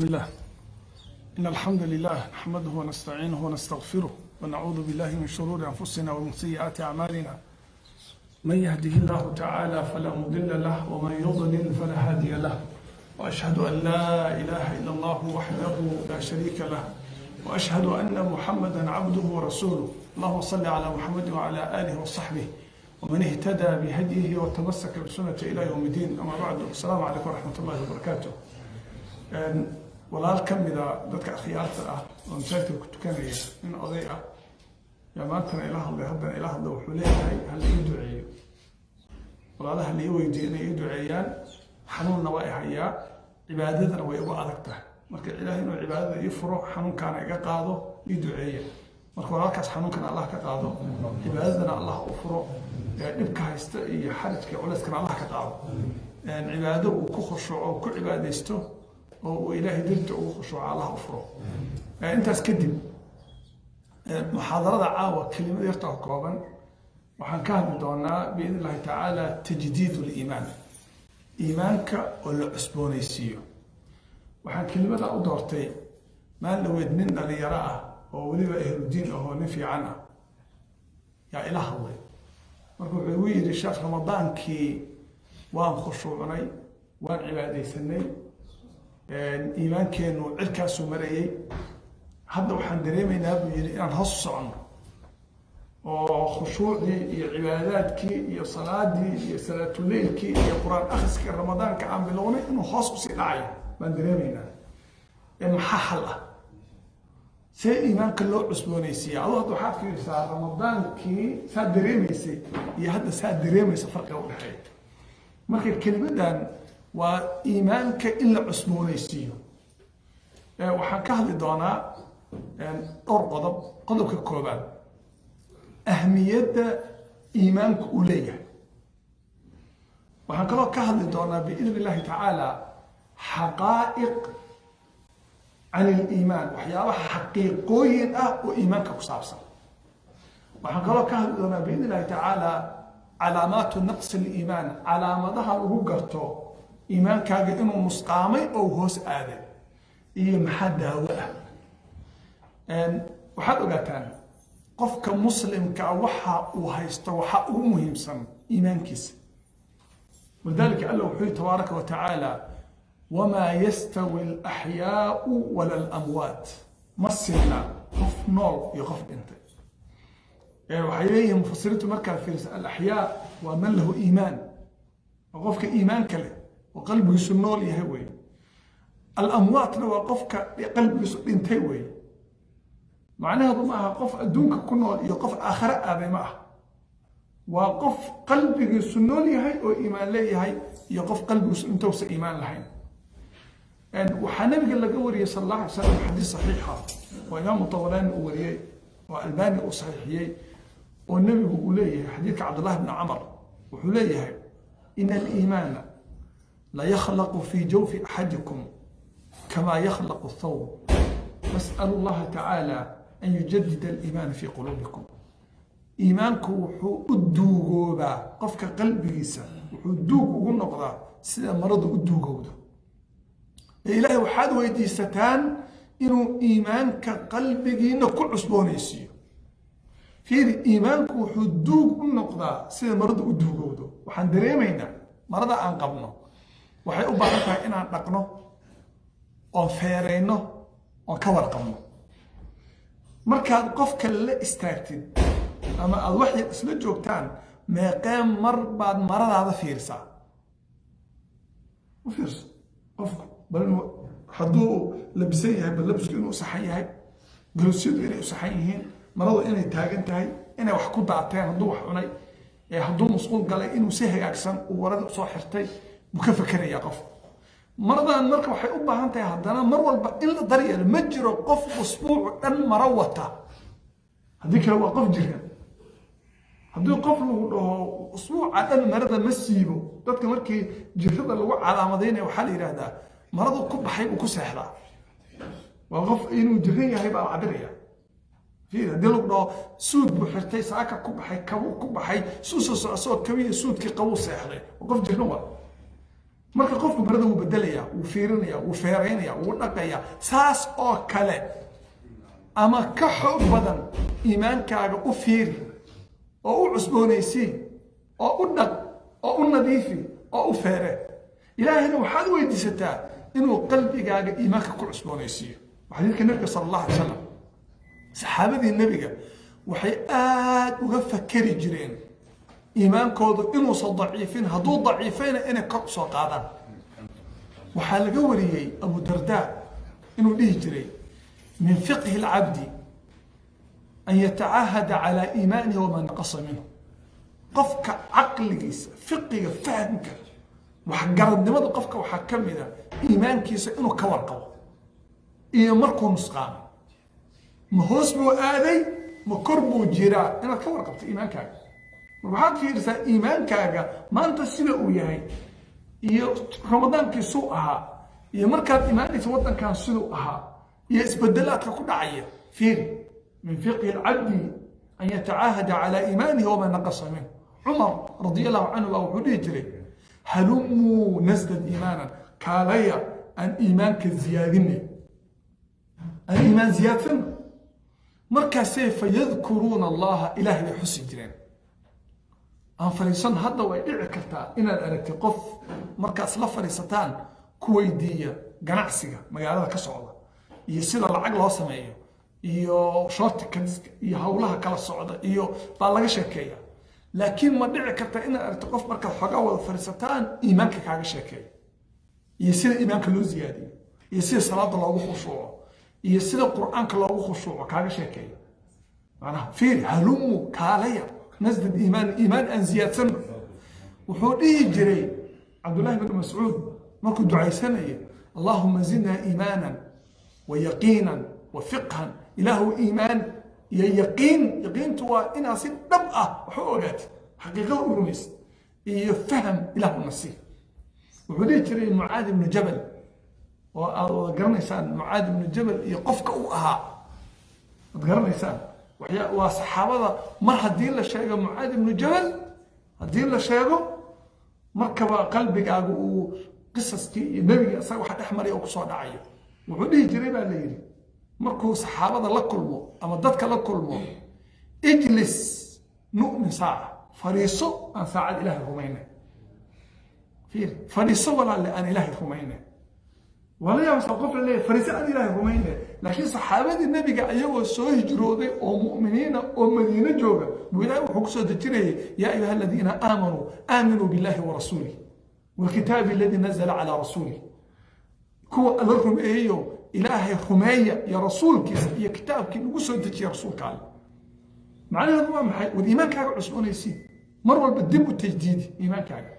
بسم الله. إن الحمد لله نحمده ونستعينه ونستغفره ونعوذ بالله من شرور أنفسنا ومن سيئات أعمالنا. من يهده الله تعالى فلا مضل له ومن يضلل فلا هادي له. وأشهد أن لا إله إلا الله وحده لا شريك له وأشهد أن محمدا عبده ورسوله. اللهم صل على محمد وعلى آله وصحبه ومن اهتدى بهديه وتمسك بسنته إلى يوم الدين. أما بعد، السلام عليكم ورحمة الله وبركاته. walaal ka mida dadka akhyaarta ah oo masaajidka ku tukanaya nin oday ah yaa maantana ila hadlay wuxuu leeyahay hal ii duceeyo. walaalaha la ii weydiiyo inay ii duceeyaan, xanuunna waa i hayaa, cibaadadana way ugu adag tahay. marka ilaahay inuu cibaadada ii furo, xanuunkaana iga qaado, ii duceeya. marka walaalkaas xanuunkana Allah ka qaado, cibaadadana Allah u furo, dhibka haysta iyo xarijka culeyskana Allah ka qaado. cibaado uu ku khushuuco, ku cibaadaysto oo ilaahay dirta ugu khushuuca Allah u furo. intaas kadib muxaadarada caawa kelimad yarta oo kooban waxaan ka hadli doonaa biidn illahi tacaala tajdiid liimaan, iimaanka oo la cusboonaysiiyo. waxaan kelimada u doortay maalin dhaweed nin dhalinyaro ah oo weliba ahludiin ahoo nin fiican ah yaa ila hadlay. marka wuxuu igu yidhi, sheekh, ramadaankii waan khushuucnay, waan cibaadaysanay, iimaankeenu cirkaasuu marayay, hadda waxaan dareemaynaa buu yidhi inaan hoos u soconno oo khushuucdii iyo cibaadaadkii iyo salaadii iyo salaatuleylkii iyo qur-aan akhriskii ramadaanka aan bilownay inuu hoos usii dhacayo baan dareemaynaa. maxaa xal ah? see iimaanka loo cusboonaysiiya? aduu hadda waxaad fiirisaa ramadaankii saa dareemaysay iyo hadda saa dareemaysa farqiga u dhexeeya. marka kelimadan waa iimaanka in la cusboonaysiiyo. waxaan ka hadli doonaa dhowr qodob. qodobka koobaad, ahmiyadda iimaanku uu leeyahay. waxaan kaloo ka hadli doonaa biidn illahi tacaala xaqaa'iq can iliimaan, waxyaabaha xaqiiqooyin ah oo iimaanka ku saabsan. waxaan kaloo ka hadli doonaa biidn illahi tacaala calaamaatu naqsi liimaan, calaamadaha lagu garto iimaankaaga inuu nusqaamay oo hoos aaday, iyo maxaa daawo ah. waxaad ogaataan qofka muslimka waxa uu haysto waxaa ugu muhiimsan iimaankiisa. walidaalika alla wuxuu yihi tabaaraka wa tacaala, wamaa yastawi alaxyaau wala alamwaat. ma sinna qof nool iyo qof dhintay. waxay leeyihiin mufasiriintu markaad fiirisa, alaxyaa waa man lahu iimaan, waa qofka iimaanka leh oo qalbigiisu nool yahay wey. alamwaatna waa qofka qalbigiisu dhintay wey. macnaheedu ma aha qof adduunka ku nool iyo qof aakhare aaday ma ah. waa qof qalbigiisu nool yahay oo iimaan leeyahay iyo qof qalbigiisu intousa iimaan lahayn. waxaa nabiga laga wariyey sal alla alay slam xadiis saxiixa oo imaamu tabaraani uu wariyey oo albaani uu saxiixiyey, oo nabigu uu leeyahay xadiidka cabdullahi bni camar wuxuu leeyahay, ina aliimaana la yakhlaqu fii jawfi axadikum kamaa yakhlaqu thawb, fas'alu llaha tacaala an yujadida aliimaana fii quluubikum. iimaanku wuxuu u duugoobaa qofka qalbigiisa, wuxuu duug ugu noqdaa sida maradu u duugowdo. ilaahay waxaad weydiisataan inuu iimaanka qalbigiina ku cusboonaysiiyo. fiiri, iimaanku wuxuu duug u noqdaa sida maradu u duugowdo. waxaan dareemaynaa marada aan qabno waxay u baahan tahay inaan dhaqno, oon feerayno, oon ka warqabno. markaad qofka la istaagtid ama aada wax yar isla joogtaan, meeqee mar baad maradaada fiirsaa? u fiirso qofku, bal hadduu labisan yahay, bal labisku inuu saxan yahay, galosyadu inay u saxan yihiin, maradu inay taagan tahay, inay wax ku daateen hadduu wax cunay, hadduu musquul galay inuu si hagaagsan uu warada usoo xirtay buu ka fakerayaa qofku. maradan marka waxay u baahan tahay haddana mar walba in la daryeelo. ma jiro qof usbuuc dhan maro wata, haddii kale waa qof jiran. haddii qof lagu dhaho usbuuca dhan marada ma siibo, dadka markii jirada lagu calaamadaynaya waxaa la yidhaahdaa maradu ku baxay uu ku seexdaa. waa qof inuu jiran yahay baa la cabiraya. haddii lagu dhaho suud buu xirtay, saaka ku baxay, kabuu ku baxay, suusoo socosoo kabiya suudkii qabuu seexday, waa qof jiran waa. marka qofku marada wuu bedelaya, wuu fiirinaya, wuu feeraynaya, wuu dhaqaya. saas oo kale ama ka xoog badan iimaankaaga u fiiri oo u cusboonaysi oo u dhaq oo u nadiifi oo u feere. ilaahayna waxaad weydiisataa inuu qalbigaaga iimaanka ku cusboonaysiiyo. xadiidka nabiga sallallahu alayhi wasallam, saxaabadii nabiga waxay aad uga fakari jireen iimaankoodu inuusan daciifin, hadduu daciifayna inay kor usoo qaadaan. waxaa laga wariyey abu dardaa inuu dhihi jiray min fiqhi alcabdi an yatacaahada calaa iimaanihi wamaa naqasa minhu. qofka caqligiisa, fiqiga, fahamka, waxgaradnimada qofka waxaa ka mid a iimaankiisa inuu ka warqabo iyo markuu nusqaamo. ma hoos buu aaday, ma kor buu jiraa, inaad ka warqabto iimaankaaga. waxaad fiirisaa iimaankaaga maanta sida uu yahay iyo ramadaankii suu ahaa iyo markaad imaanaysa waddankan siduu ahaa iyo isbedelaadka ku dhacaya. fiiri min fiqhi alcabdi an yatacaahada calaa iimaanihi wamaa naqasa minhu. cumar radi allahu canhu baa wuxuu dhihi jiray halumuu nasdad iimaanan, kaalaya aan iimaanka ziyaadinay, aan iimaan ziyaadsana. markaasay fayadkuruuna allaha, ilaahay bay xusi jireen. aan fariisan hadda way dhici kartaa inaad aragtay qof markaas la fariisataan ku weydiiya ganacsiga magaalada ka socda iyo sida lacag loo sameeyo iyo shortcuts iyo hawlaha kala socda iyo baa laga sheekeeya. laakiin ma dhici kartaa inaad aragtay qof markaad xogaa wada fariisataan iimaanka kaaga sheekeeya iyo sida iimaanka loo ziyaadiyo iyo sida salaada loogu khushuuco iyo sida qur'aanka loogu khushuuco kaaga sheekeeya. macnaha fiiri halumu kaalaya nasdad iimaan aan ziyaadsanno. wuxuu dhihi jiray cabdullaahi bin mascuud markuu ducaysanaya allahuma zidna iimaanan wa yaqiinan wa fiqhan. ilaahu iimaan iyo yaqiin, yaqiintu waa inaad si dhab ah wax u ogaatid, xaqiiqada u rumaysid, iyo faham ilaahu nasiih. wuxuu dhihi jiray mucaad ibnu jabal, oo aad wada garanaysaan mucaad ibnu jabal iyo qofka uu ahaa ad garanaysaan. waa saxaabada mar haddii la sheego mucaad ibnu jabal, haddii la sheego markaba qalbigaagu uu qisaskii iyo nebiga isaga waxa dhex maray oo kusoo dhacayo. wuxuu dhihi jiray baa la yidhi markuu saxaabada la kulmo ama dadka la kulmo, ijlis nu'min saaca, fariiso aan saacad ilaahay rumaynay. fiir fariiso walaalle aan ilaahay rumaynay. wala yaabsa qof la leeyahay fariiso aan ilaahay rumaynay. laakiin saxaabadii nabiga ayagoo soo hijrooday oo mu'miniina oo madiina jooga buu ilaahay wuxuu kusoo dejinayay yaa ayuha aladiina aamanuu aaminuu billahi wa rasuulih walkitaabi alladii nazala calaa rasuulih. kuwa alla rumeeyo ilaahay rumeeya iyo rasuulkiisa iyo kitaabkii lagu soo dejiya rasuulka alle. macnaheedu waa maxay? war iimaankaaga cusboonaysiin, mar walba dib u tajdiidi iimaankaaga.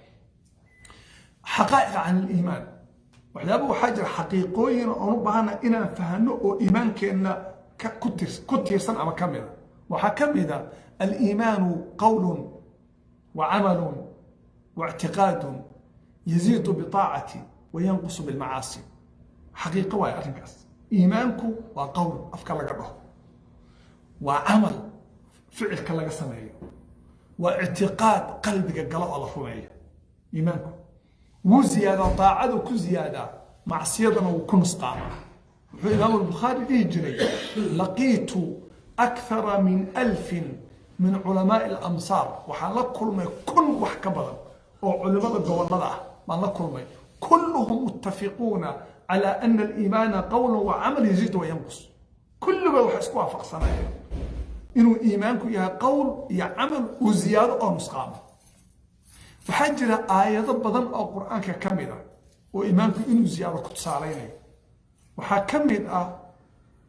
xaqaa'iq can aliimaan, waxyaaba waxaa jira xaqiiqooyin oon u baahana inaan fahano oo iimaankeenna ku tiirsan ama ka mida. waxaa ka mida aliimaanu qawlun wa camalun wa ictiqaadun yaziidu biطaacati wa yanqusu bilmacaasi. xaqiiqo waayo arrinkaas. iimaanku waa qowl afka laga dhaho, waa camal ficilka laga sameeyo, waa ictiqaad qalbiga galo oo la rumeeyo. iimaanku wuu ziyaadaa, daacadu ku ziyaadaa, macsiyadana wuu ku nusqaamaa. wuxuu imaamu albukhaari dhihi jiray laqiitu akthara min 1000 min culamaa'i alamsaar. waxaan la kulmay 1000 wax ka badan oo culimada gobollada ah baan la kulmay. kulluhum muttafiquuna calaa ana aliimaana qawlan wa camal yaziid wa yanqus. kulligood waxay isku waafaqsanayeen inuu iimaanku yahay qowl iyo camal uu ziyaado oo nusqaamo. waxaa jira aayado badan oo qur'aanka ka mid ah oo iimaanku inuu ziyaado ku tusaalaynayo. waxaa ka mid ah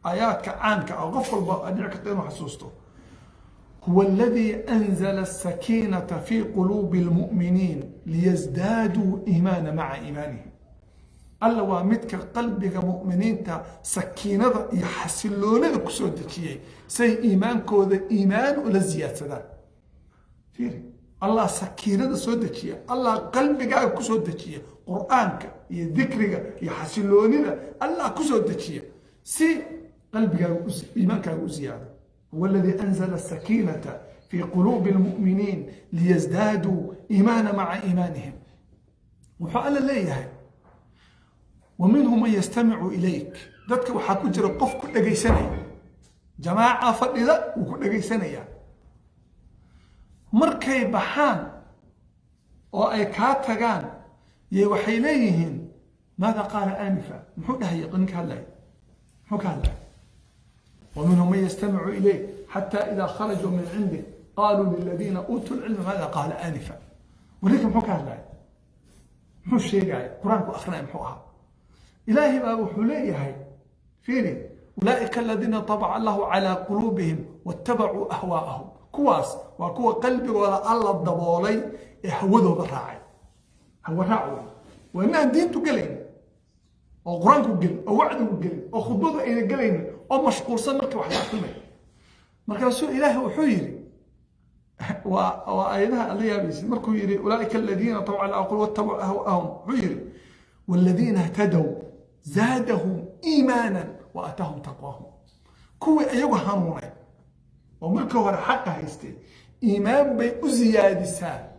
aayaadka caanka ah qof walba dhici karta inuu xasuusto. huwa aladii anzala asakiinata fii quluubi almu'miniin liyasdaaduu iimaana maca iimaanihim. alla waa midka qalbiga mu'miniinta sakiinada iyo xasiloonida kusoo dejiyey say iimaankooda iimaan ula ziyaadsadaan. fiiri allah sakiinada soo dejiya, allah qalbigaaga kusoo dejiya qur'aanka iyo dikriga iyo xasiloonida allah kusoo dejiya si qalbigaaga iimaankaaga u ziyaado. huwa aladii anzala asakiinata fii quluubi almu'miniin liyasdaaduu iimaana maca iimaanihim وحال ليه ومنهم من يستمع إليك ذاتك وحاكو جرى قف كل دقي سنة جماعة فضيلة وكل دقي سنة يعني. مركي بحان أو أي كاتغان يوحي ليهن ماذا قال آنفا محوكها يقنك هلاي محوكها هلاي ومنهم من يستمع إليك حتى إذا خرجوا من عنده قالوا للذين أوتوا العلم ماذا قال آنفا ولكن محوكها هلاي محو الشيء جاي قرآنك أخرى محوها إلهي بابو حليه هاي فيني أولئك الذين طبع الله على قلوبهم واتبعوا أهواءهم كواس وكوا قلبي ولا الله الضبولي يحوذوا بالراعي هو راعي وإنها دين تقلين أو قرآن تقلين أو وعد تقلين أو خطبة إلى قلين أو مشغول سمرك وحياة حلمي مركز رسول إلهي وحيري وأيضها اللي يابيس مركو يري أولئك الذين طبع على قلوبهم واتبعوا أهواءهم حيري والذين اهتدوا زادهم إيمانا وأتاهم تقواهم كوي أيوه هاموني ومركو هو حق هيستي إيمان بي أزياد السال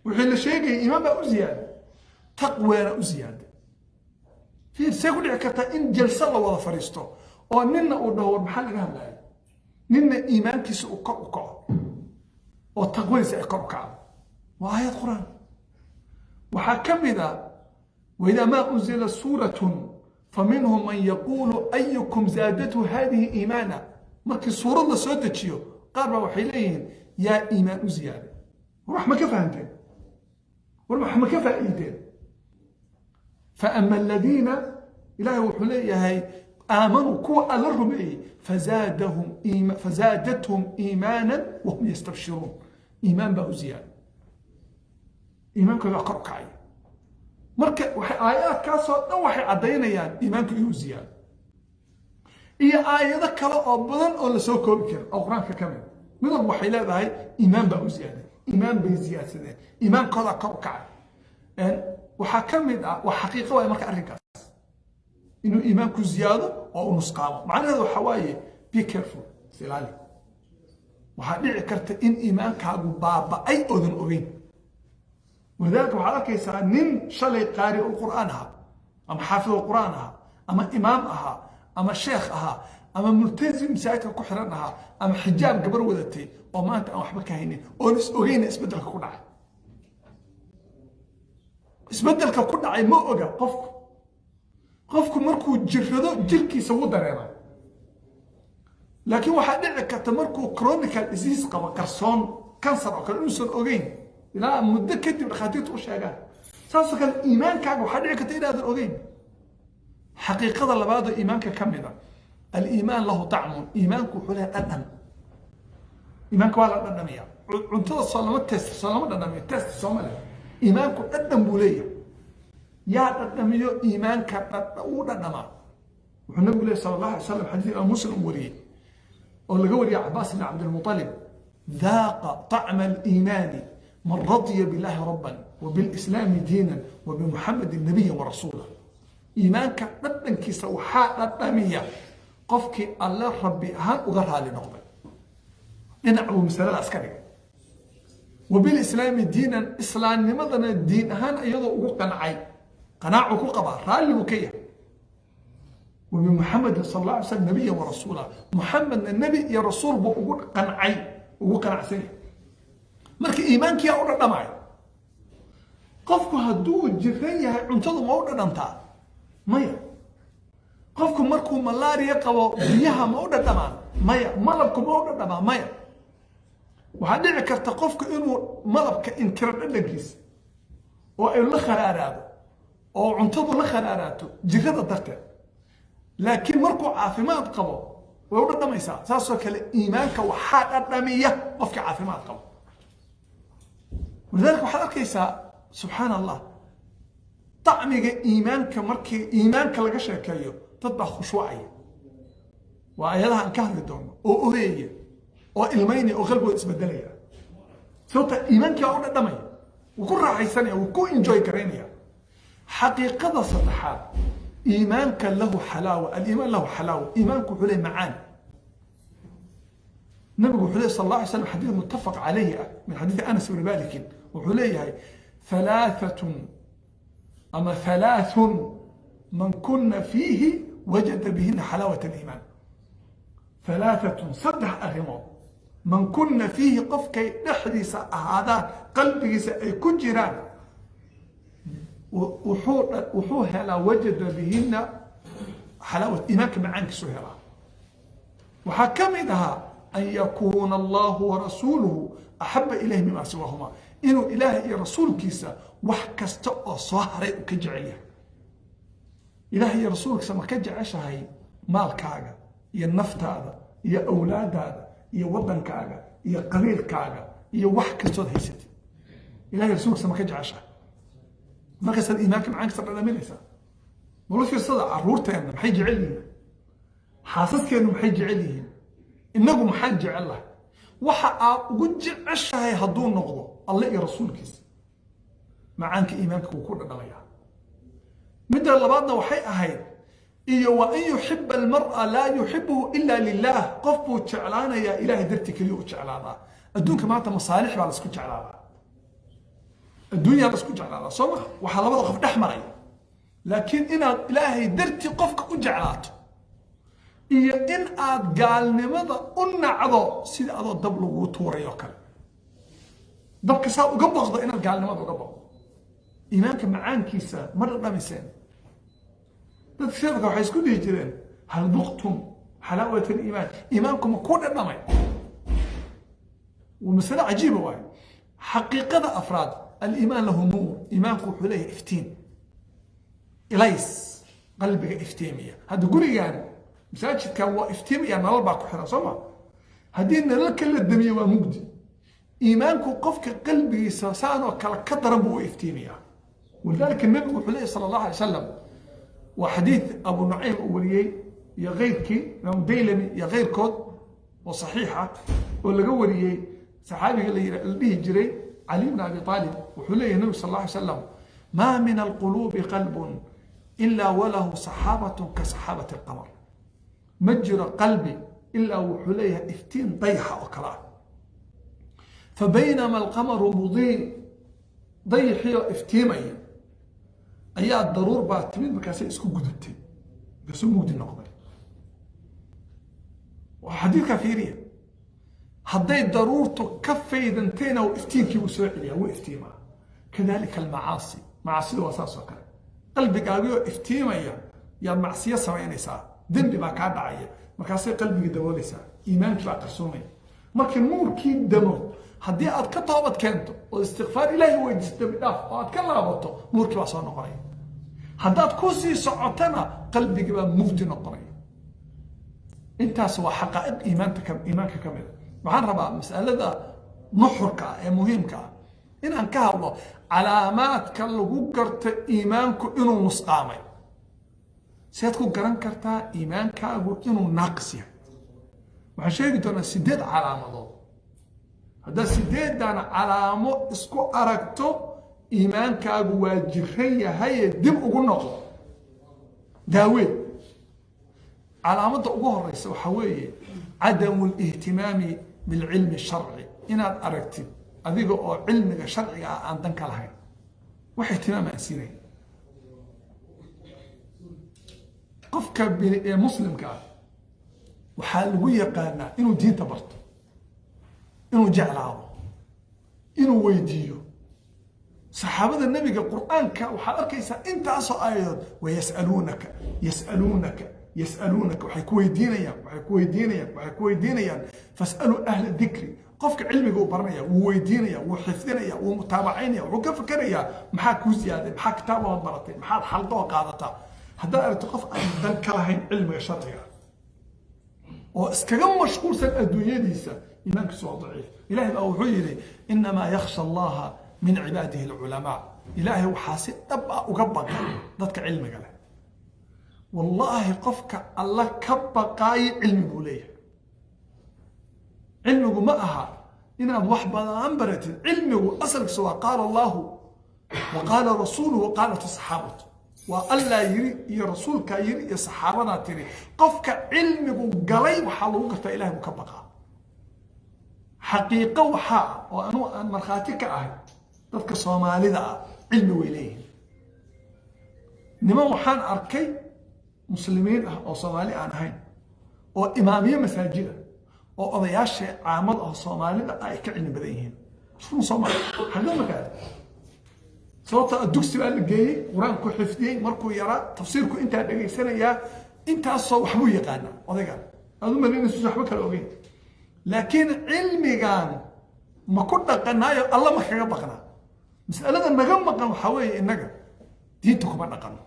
وحين شيء إيمان بي أزياد تقوى أزياد في سيقول لك إن جلسة الله وضع فريستو وننا أدور محل قام لاي ننا إيمان كيس أقع والتقوى سيقع وآيات قرآن وحكم إذا وإذا ما أنزل سورة فمنهم من يقول أيكم زادته هذه إيمانا مركز سورة الله سودة شيو قال وحيلين يا إيمان زيادة ورحمة كفاهنتين ورحمة كفاهنتين فأما الذين إلهي وحليه هاي آمنوا كوا ألرهم فزادتهم إيمانا وهم يستبشرون إيمان بقوا زيادة إيمان كذا قرق عين marka waxay aayadkaasoo dhan waxay cadeynayaan iimaanku inuu ziyaado iyo aayado kale oo badan oo la soo koobi karo oo quraanka ka mid midna waxay leedahay iimaan baa u ziyaaday iimaan bay ziyaadsadeen iimaankooda kor u kacay waxa ka mid ah wax xaqiiqo ah marka arrinkaas inuu iimaanku ziyaado oo uu nusqaamo macnaheedu waxa waaye be careful silaali waxa dhici karta in iimaankaagu baaba'ay oodan ogeyn ولذلك وحالك يسأل شلي قارئ القرآن أما حافظ القرآن أما إمام أما شيخ أما ملتزم ساعتها كحرانها أما حجاب قبر ودتي وما أنت أما حبك هيني ونس أغيني اسبدلك كل عين اسبدلك كل عين ما أغا قفك مركو جردو جلكي سوو درينا لكن واحد لك تمركو كرونيكال إزيز قبا كرسون كانسر أو كالأنسون أغين لا مدة كتب خاتيت وشاقة ساسك الإيمان كعب وحدعك تيرا هذا الأغين حقيقة الله بعد إيمانك كمذا الإيمان له طعم إيمانك حلها أدم إيمانك ولا أدمية عنتظر الصلاة الصلاة أدمية تست الصلاة إيمانك أدم بولية يا أدمية إيمانك أود أدماء وحنا صلى الله عليه وسلم حديث مسلم وريه واللي قول يا عباس بن عبد المطلب ذاق طعم الإيمان من رضي بالله ربا وبالإسلام دينا وبمحمد النبي ورسوله إيمانك ردن كيسا وحاء ردامية قفك الله ربي أهان وغرها لنقبل ينعبوا مسألة العسكري وبالإسلام دينا إسلام لماذا الدين أهان أيضا قناعي قناع قبا رالي وكيه وبمحمد صلى الله عليه وسلم نبي ورسوله محمد النبي يا رسول بقول قنعي وقنع سنه marka iimaanki yaa u dhadhamay qofku hadduu jiran yahay cuntadu ma u dhadhantaa maya qofku markuu malaariya qabo biyaha ma u dhadhamaan maya malabku ma u dhadhamaa maya waxaa dhici karta qofku inuu malabka inkiro dhadhankiisa oo ay la kharaaraado oo cuntadu la kharaaraato jirada darteed laakiin markuu caafimaad qabo way u dhadhamaysaa saasoo kale iimaanka waxaa dhadhamiya qofka caafimaad qabo ولذلك waxaad arkaysaa subxaan allah طعمiga iimaanka markii iimaanka laga sheekeeyo dad baa khushuucaya waa ayadaha aan ka hadli doono oo oreeya oo ilmaynaya oo qalbigooda isbedelaya sababta iimaanka u dhadhamaya wuu ku raaxaysanaya wuu ku enjoy garaynaya xaqiiqada saddexaad iimaanka lahu xalaawa aliimaan lahu xalaawa iimaanku wuxuu leeyahay macaan النبي وحده صلى الله عليه وسلم حديث متفق عليه من حديث أنس بن مالك وحليه ثلاثة أما ثلاث من كن فيه وجد بهن حلاوة الإيمان. ثلاثة صدح أرمو من كن فيه قفك نحديث هذا قلبي سيكون جيران وحوها لا وجد بهن حلاوة إيمانك معانك سهرة. وحكمتها أن يكون الله ورسوله أحب إليه مما سواهما، إنه إلهي رسول كيسا وحكستو صهري وكجعيه. إلهي رسولك سما كجعش هاي مالكاغا يا النفط هذا يا أولاد هذا يا وطن كاغا يا قبيل كاغا يا وحكستو هيستي. إلهي رسولك سما كجعش ما قصد إيمانك معانك سبع مليسا والله في الصدع عرورتين محي جعلي حاسسك إنه محي جعليه إنه محي جعله waxa ugu jeceshahay haduu noqdo Allah iyo rasuulkiisa macaanka iimaanka uu ku dhadhalaya. midda labaadna waxay ahayd iyo wa in yuhibba almar'a la yuhibbuhu illa lillah, qofku jeclaanaya ilaahay dartii kaliya u jeclaada. adduunka maanta masaalix baa la isku jeclaada, adduunka la isku jeclaada soo waxa labada qof dhaxmaray, laakiin inaad ilaahay dartii qofka u jeclaato iyo in aad gaalnimada u nacdo sida adoo dab lagu tuurayo kale. dabka saa uga baqdo inaad gaalnimada uga baqdo. iimaanka macaankiisa ma dhadhamiseen. dadka sheekha waxay isku dhihi jireen hal duqtum xalaawat aliimaan, iimaanku ma ku dhadhamay? ومسألة عجيبة واي. حقيقة أفراد الإيمان له نور، إيمانك وحليه إفتين إليس قلبك إفتيمية. هذا قولي يعني مساجد كان إفتيمية يعني نلبع كحرة صمع هدين لك الدمية ومجدي. إيمانك وقفك قلبي ساسان وكلا كدرم وإفتيمية. ولذلك النبي وحليه صلى الله عليه وسلم وحديث أبو نعيم أوليي يا غيرك ديلمي يا غير كود وصحيحة ولا قولي صحابي اللي به جري علي بن أبي طالب وحليه النبي صلى الله عليه وسلم ما من القلوب قلب إلا وله صحابة كصحابة القمر. مجرى قلبي إلا وحليه إفتين ضيحة وكلام. فبينما القمر مضيء ضيحي إفتيمي أي الضرور بعد تميل مكاسي اسكو قدتي بس مجد النقبة. وحديث كثيرية هدي ضرورته كفي دنتين وإفتينك وسوعليا وإفتيما. كذلك المعاصي معاصي واساس وكذا قلبك قالوا إفتيما يا معصية سمعينيسا ذنبي ما كان دعية مكاسي قلبك دوليسا إيمانك بقى قرسومي مركن نور كي دمو هدي أد كطابت كانتو والاستغفار إلهي ويجستم إلاف وأد كلابتو نورك بقى صار نقري هداد كوسي سعوتنا قلبك بقى مفتي نقري. انت سوى حقائق إيمانك كامل. waxaan rabaa mas'alada nuxurka ee muhiimka inaan ka hadlo calaamaadka lagu garto iimaanku inuu nusqaamay. sidaad ku garan kartaa iimaankaagu inuu naaqis yahay? waxaan sheegi doonaa 8 calaamadood. haddaad 8dana calaamo isku aragto iimaankaagu waa jiran yahay dib ugu noqdo daawee. calaamada ugu horeysa waxa weeye عدم الاهتمام بالعلم الشرعي. إن أردت أذيك أو علم الشرعي عن دنك لهين واهتمام أسيري. قفك مسلم كان وحالوية قالنا إنه دين تبرت إنه جعله إنه ويديه. صحابة النبي القرآن وحالكيسا أنت أصلا آيات يسألونك وحيكويدينيا فاسألوا أهل الذكر. قفك علمي وبرنيا وويدينيا وحفظينيا ومتابعينيا وكفكريا محاك وزيادة محاك كتابة وبرتي محاك حلقة وقادتا. هذا أرتقف أن كلهين علم الشرعي واسكرم مشغول سن الدنيا ديسا إيمانك سوى ضعيف. إلهي بأوحيلي إنما يخشى الله من عباده العلماء. إلهي وحاسب أبقى وقبق ذاتك علمك له. والله قفك الله كبقاي علمي بوليه. علمه معها إن وحبا أنبرت علمه أصلك سواء قال الله وقال رسوله وقالت الصحابة وألا يري يا رسولك يري يا صحابنا تري. قفك علمه قلي وحلوقة إله مكبقا حقيقة وحاء وأنو أن مرخاتك أهل ذاتك صومالي ذا علمه إليه. niman waxaan arkay muslimiin ah oo Soomaali aan ahayn oo imaamiye masaajida oo odayaasha caamad ah Soomaalida ay ka cilmi badan yihiin shuu Soomaali xagga markaa sababta dugsi baa la geeyay quraanku xifdiyay markuu yara tafsiirku inta dhageysanaya intaas soo waxbuu yaqaan odayga adu malin isku waxba kala ogeyn laakiin cilmigan ma ku dhaqanayo alla ma kaga baqna mas'alada naga maqan waxa weeye inaga diinta kuma dhaqano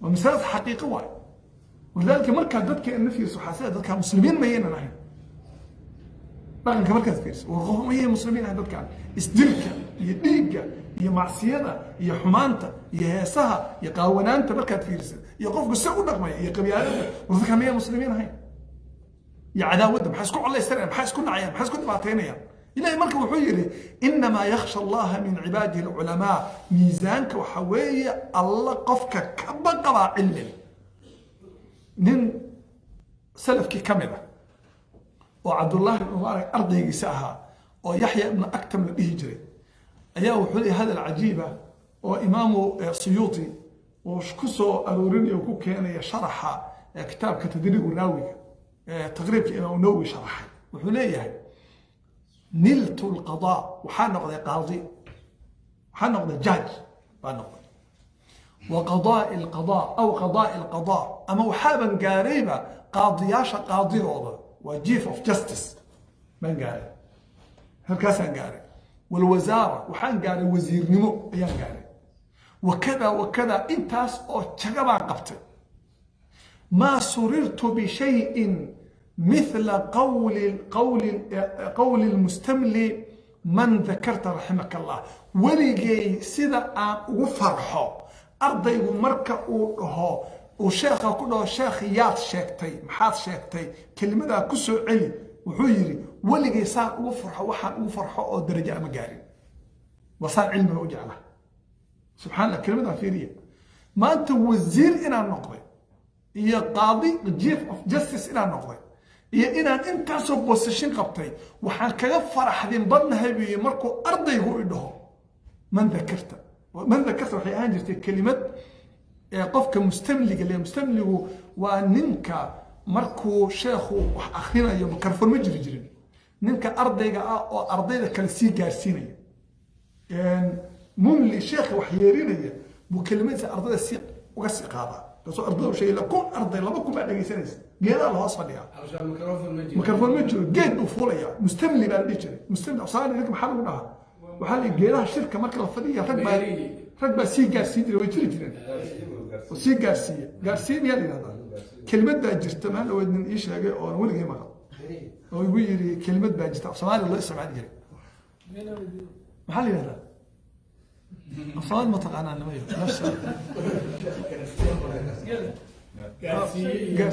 ومسألة حقيقة واي ولذلك مركز ذاتك النفيس وحاسة ذاتك مسلمين ما ينا نحن لكن كمركز فيرس ورغم هي مسلمين هذاتك اسدلك يديك يا معصية يا حمانته يا هسها يا قاونانته مركز فيرس يقف بالسوق نغمة يا قبيلة وذاتك هي مسلمين هاي يا عداوة بحس كل الله يسترعب بحس كل عيان بحس كل بعطينا يعني إلهي مركب وحيري إنما يخشى الله من عباده العلماء ميزانك وحوية الله قفك كبقى علم من سلفك كاملة وعبد الله بن مبارك أرضه يساها ويحيى بن أكتم الهجري أياه وحولي هذا العجيبة وإمام سيوطي وشكسو أروريني وكو كان يشرح كتاب كتدريب الراوي تقريب إمام نووي شرح وحوليه نلت القضاء وحنقضي قاضي وحنقضي جاج وحنقضي وقضاء القضاء أو قضاء القضاء أما وحابا قاريبا قاضياشا قاضي روضة وجيف اوف جاستس من قاري هالكاسا قاري والوزارة وحان قاري وزير نمو أيان قاري وكذا وكذا انتاس أو تشغبا قبت ما سررت بشيء مثل قول المستملي من ذكرت رحمك الله ولقي سيدا وفرحه أرضي ومركة وهو وشيخه كله شيخ يات شيكتي محاط شيكتي كلمة كسو علي وحيري ولقي صار وفرحه وحن وفرحه أو درجة مقاري وصار علم وجعله سبحان الله كلمة فيرية ما أنت وزير إلى النقضي هي قاضي جيف اوف جاستس إلى النقضي iyo inaan intaasoo boosashin qabtay waxaan kaga faraxdin badnahay bi markuu ardaygu u dhaho man dhakarta waxay ahaan jirtay kelimad qofka mustamliga le mustamligu waa ninka markuu sheekhu wax akhrinayo mikrofon ma jiri jirin ninka ardayga ah oo ardayda kale sii gaarsiinaya mumli sheekhu wax yeerinaya buu kelimadiisa ardayda si uga sii qaadaa taasoo ardaydu shay la kun arday laba kun baa dhageysanaysa geedaha la hoos fadhiyaa mikrofon ma jiro geed uu fuulaya mustamli baa la dhihi jiray mustamli asaani ninka maxaa lagu dhahaa waxaa la geedaha shirka marka la fadhiya rag baa sii gaarsiin jiray way jiri jireen oo sii gaarsiin yaa la yidhahdaa kelimad baa jirta maan dhaweyd nin ii sheegay oo weligay maqal oo igu yidhi kelimad baa jirta soomaaliya loo isticmaali jiray maxaa la yidhahdaa أفضل ما تقعنا نميو نفس قاسية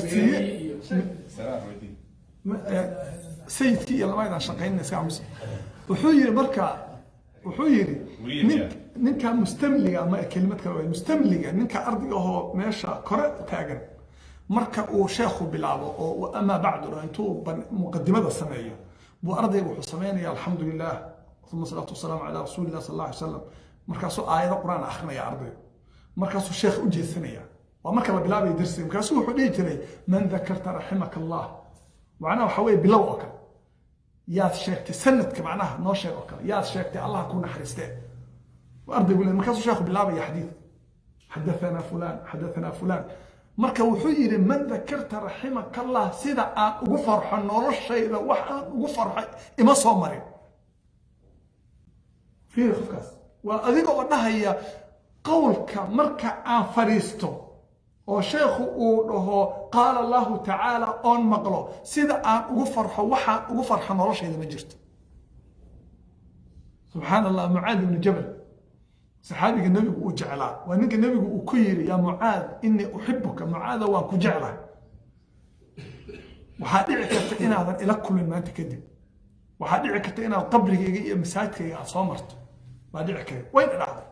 سيدكي يلا ما يدعى شقين نساع مسلم وحيري مركا وحيري ننكا مستملقة ما كلمتك مستملقة ننكا أرضي هو ماشا قرأ تاجر مركا وشيخه بلعبه وأما بعد أنتو مقدمة السنية بو أرضي وحسميني الحمد لله ثم الصلاة والسلام على رسول الله صلى الله عليه وسلم markaasoo aayado quraan akhrinaya arday markaasoo sheekh u jeesanaya waa marka la bilaabay darsi markaasoo wuxuu dhihi jiray man dhakarta rahimaka allah macnaha waxa weeye bilow oo kale yaad sheegtay sanadka macnaha noo sheeg oo kale yaad sheegtay allah ku naxariistee arday wala markaasoo sheekhu bilaabaya xadiid xadathana fulaan marka wuxuu yiri man dhakarta rahimaka allah sida aan ugu farxo noloshayda wax aan ugu farxay ima soo marin fiir qofkaas وأذيك ودها قولك مركع عن فريستو وشيخ وهو قال الله تعالى أن مقلو سيدا عن وفرح نرش إذا ما جرت سبحان الله معاذ بن جبل صحابي النبي وجعله ونك النبي وكير يا معاذ إني أحبك معاذ وكجعله وحادعك إن هذا إلى كل ما تكذب وحادعك إن قبرك يجي مساجدك يا صامرت بعدين كذا وين العرض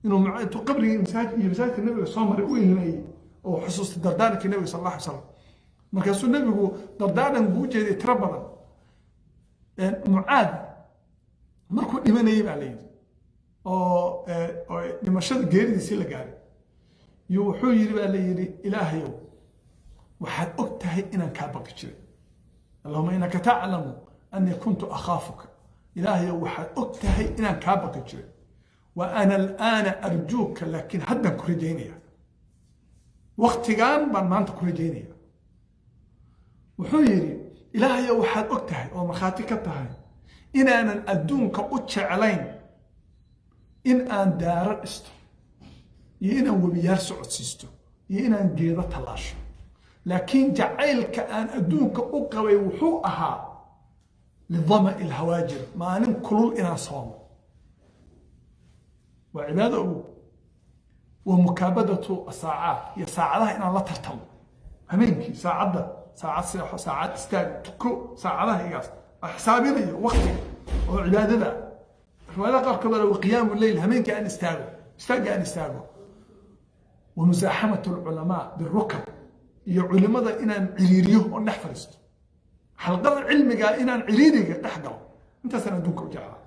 إنه مع قبري مساجد النبي صامر وين أو حصص دردانك النبي صلى الله عليه وسلم ما كان النبي هو دردانا بوجه يتربنا معاذ مركو إيمان يجيب عليه أو لما شد جيري يصير لجاري يوحي يري إلهي وحد أكتهي إن كان بقى اللهم إنك تعلم أني كنت أخافك إلهي وحد أكتهي إن كان بقى وأنا الآن أرجوك لكن هدا كريدينيا وقت كان ما أنت كريدينيا وحيري إلهي وحد أكتهي ومخاتي كتهي إن أنا أدونك أتشعلين إن أن دار استو إن وبيار سعود سيستو إن أن جيدة تلاش لكن جعلك أن أدونك أقوي وحوءها للظمأ الهواجر ما ننكلوا إنا صوم وعباده ومكابدة الساعات هي ساعتها إن الله ترتم همينك ساعات استاذ تكو ساعتها هي حسابي لي وقتي وعبادة ولا قرب وقيام الليل همينك أن استاغو ومزاحمة العلماء بالركب يا علماء إن عريريه ونحفرست حلقة العلم قال إن عريريه تحقل أنت سندونك وجعله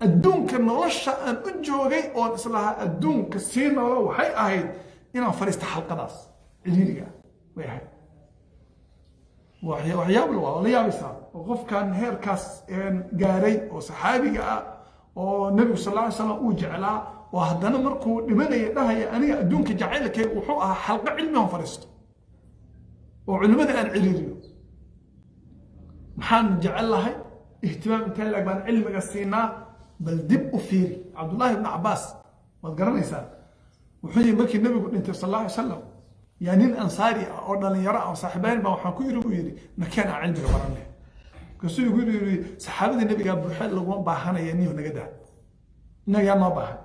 الدونك النرشة أن أجوغي أو إصلاها الدونك السينة وحي أهيد إنا فريست حلقة داس عريريه ويهي وحياب الله ولا يابسا وقف كان هيركاس قاري وصحابي ونبي صلى الله عليه وسلم وجعله وهدنا مركو لماذا يدها أنا أدونك جعلك وحوها حلقة علمهم فرست وعلماء أن عليريو محان جعل لها اهتمام تلك بان علم السينا بل دب فيري عبد الله بن عباس وذكرنا إنسان وحي مركي النبي قلت صلى الله عليه وسلم يعني الأنصاري أو يرى أو صاحبين ما وحكوا يري مكان علم برانه كسر يقول صحابة النبي قال بروحي لو باهنا يعني ونجده نجا ما باهن